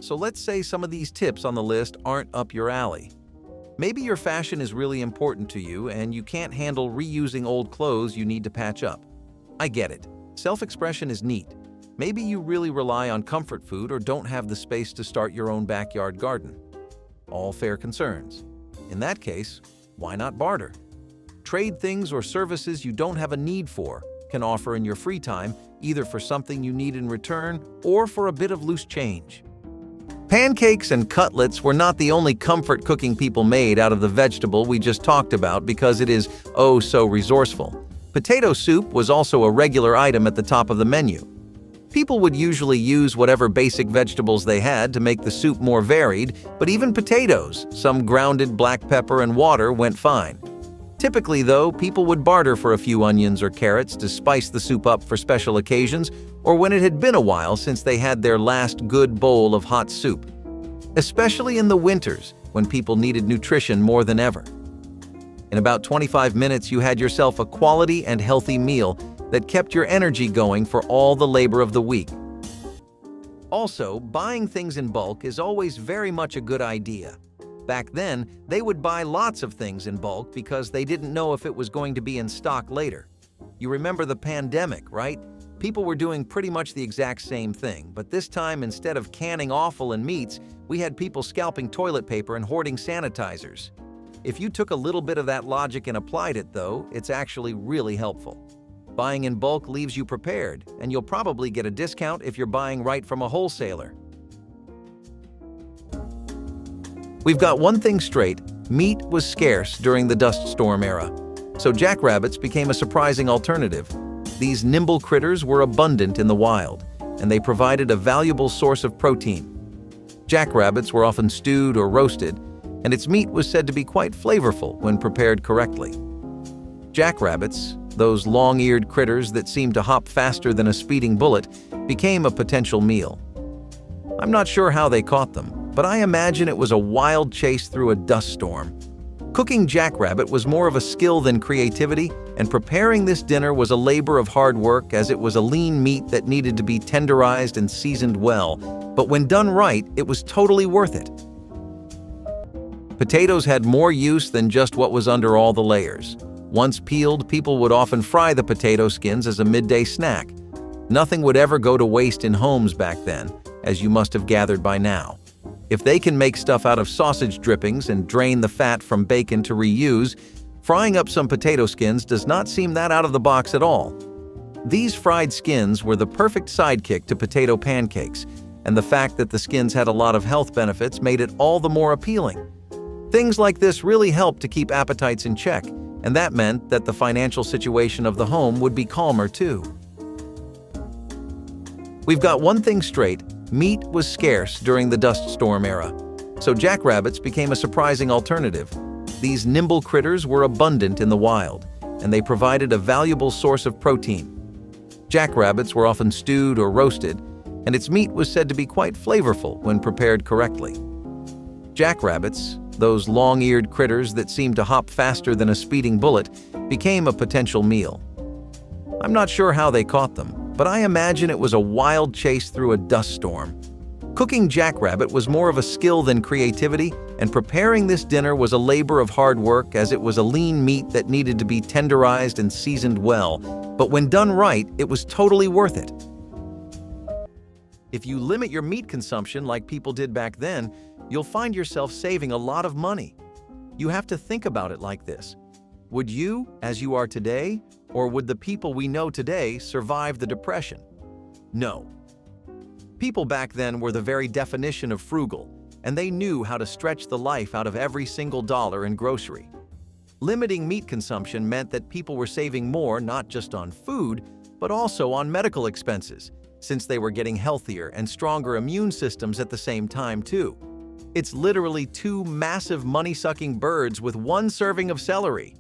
So let's say some of these tips on the list aren't up your alley. Maybe your fashion is really important to you and you can't handle reusing old clothes you need to patch up. I get it. Self-expression is neat. Maybe you really rely on comfort food or don't have the space to start your own backyard garden. All fair concerns. In that case, why not barter? Trade things or services you don't have a need for, can offer in your free time, either for something you need in return or for a bit of loose change. Pancakes and cutlets were not the only comfort cooking people made out of the vegetable we just talked about because it is oh so resourceful. Potato soup was also a regular item at the top of the menu. People would usually use whatever basic vegetables they had to make the soup more varied, but even potatoes, some grounded black pepper and water went fine. Typically, though, people would barter for a few onions or carrots to spice the soup up for special occasions or when it had been a while since they had their last good bowl of hot soup. Especially in the winters, when people needed nutrition more than ever. In about 25 minutes, you had yourself a quality and healthy meal that kept your energy going for all the labor of the week. Also, buying things in bulk is always very much a good idea. Back then, they would buy lots of things in bulk because they didn't know if it was going to be in stock later. You remember the pandemic, right? People were doing pretty much the exact same thing, but this time, instead of canning offal and meats, we had people scalping toilet paper and hoarding sanitizers. If you took a little bit of that logic and applied it, though, it's actually really helpful. Buying in bulk leaves you prepared, and you'll probably get a discount if you're buying right from a wholesaler. We've got one thing straight: meat was scarce during the dust storm era, so jackrabbits became a surprising alternative. These nimble critters were abundant in the wild, and they provided a valuable source of protein. Jackrabbits were often stewed or roasted, and its meat was said to be quite flavorful when prepared correctly. Jackrabbits, those long-eared critters that seemed to hop faster than a speeding bullet, became a potential meal. I'm not sure how they caught them, but I imagine it was a wild chase through a dust storm. Cooking jackrabbit was more of a skill than creativity, and preparing this dinner was a labor of hard work, as it was a lean meat that needed to be tenderized and seasoned well. But when done right, it was totally worth it. Potatoes had more use than just what was under all the layers. Once peeled, people would often fry the potato skins as a midday snack. Nothing would ever go to waste in homes back then, as you must have gathered by now. If they can make stuff out of sausage drippings and drain the fat from bacon to reuse, frying up some potato skins does not seem that out of the box at all. These fried skins were the perfect sidekick to potato pancakes, and the fact that the skins had a lot of health benefits made it all the more appealing. Things like this really helped to keep appetites in check, and that meant that the financial situation of the home would be calmer too. We've got one thing straight: meat was scarce during the dust storm era, so jackrabbits became a surprising alternative. These nimble critters were abundant in the wild, and they provided a valuable source of protein. Jackrabbits were often stewed or roasted, and its meat was said to be quite flavorful when prepared correctly. Jackrabbits, those long-eared critters that seemed to hop faster than a speeding bullet, became a potential meal. I'm not sure how they caught them, but I imagine it was a wild chase through a dust storm. Cooking jackrabbit was more of a skill than creativity, and preparing this dinner was a labor of hard work, as it was a lean meat that needed to be tenderized and seasoned well. But when done right, it was totally worth it. If you limit your meat consumption like people did back then, you'll find yourself saving a lot of money. You have to think about it like this: would you, as you are today, or would the people we know today survive the Depression? No. People back then were the very definition of frugal, and they knew how to stretch the life out of every single dollar in grocery. Limiting meat consumption meant that people were saving more not just on food, but also on medical expenses, since they were getting healthier and stronger immune systems at the same time too. It's literally two massive money-sucking birds with one serving of celery.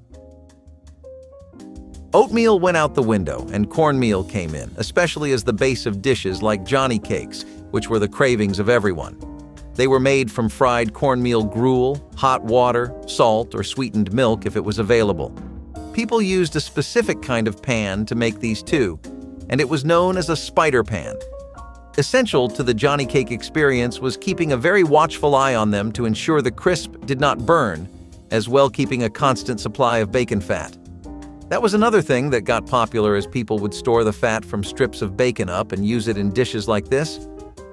Oatmeal went out the window and cornmeal came in, especially as the base of dishes like Johnny cakes, which were the cravings of everyone. They were made from fried cornmeal gruel, hot water, salt, or sweetened milk if it was available. People used a specific kind of pan to make these too, and it was known as a spider pan. Essential to the Johnny cake experience was keeping a very watchful eye on them to ensure the crisp did not burn, as well keeping a constant supply of bacon fat. That was another thing that got popular, as people would store the fat from strips of bacon up and use it in dishes like this.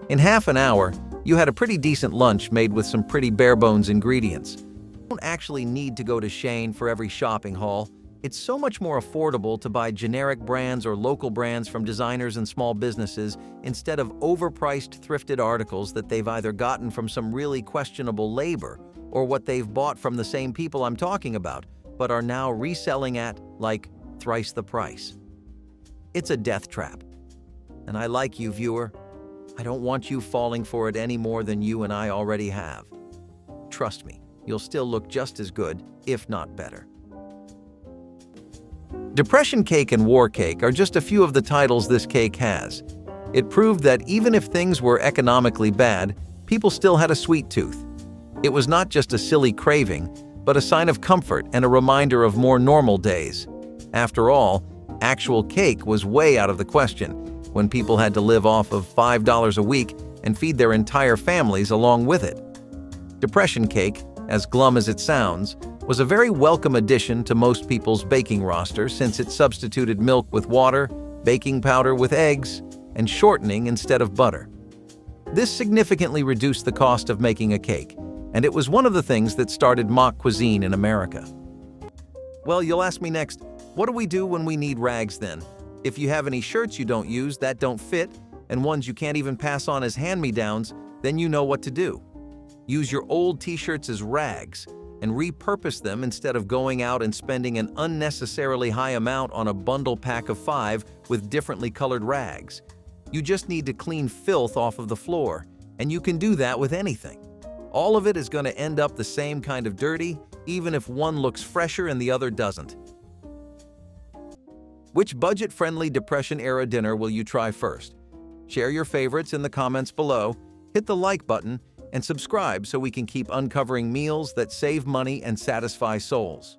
In half an hour, you had a pretty decent lunch made with some pretty bare-bones ingredients. You don't actually need to go to Shein for every shopping haul. It's so much more affordable to buy generic brands or local brands from designers and small businesses instead of overpriced thrifted articles that they've either gotten from some really questionable labor or what they've bought from the same people I'm talking about, but are now reselling at, like, thrice the price. It's a death trap. And I like you, viewer. I don't want you falling for it any more than you and I already have. Trust me, you'll still look just as good, if not better. Depression cake and war cake are just a few of the titles this cake has. It proved that even if things were economically bad, people still had a sweet tooth. It was not just a silly craving, but a sign of comfort and a reminder of more normal days. After all, actual cake was way out of the question when people had to live off of $5 a week and feed their entire families along with it. Depression cake, as glum as it sounds, was a very welcome addition to most people's baking roster, since it substituted milk with water, baking powder with eggs, and shortening instead of butter. This significantly reduced the cost of making a cake, and it was one of the things that started mock cuisine in America. Well, you'll ask me next, what do we do when we need rags then? If you have any shirts you don't use that don't fit, and ones you can't even pass on as hand-me-downs, then you know what to do. Use your old t-shirts as rags and repurpose them instead of going out and spending an unnecessarily high amount on a bundle pack of 5 with differently colored rags. You just need to clean filth off of the floor, and you can do that with anything. All of it is going to end up the same kind of dirty, even if one looks fresher and the other doesn't. Which budget-friendly Depression-era dinner will you try first? Share your favorites in the comments below, hit the like button, and subscribe so we can keep uncovering meals that save money and satisfy souls.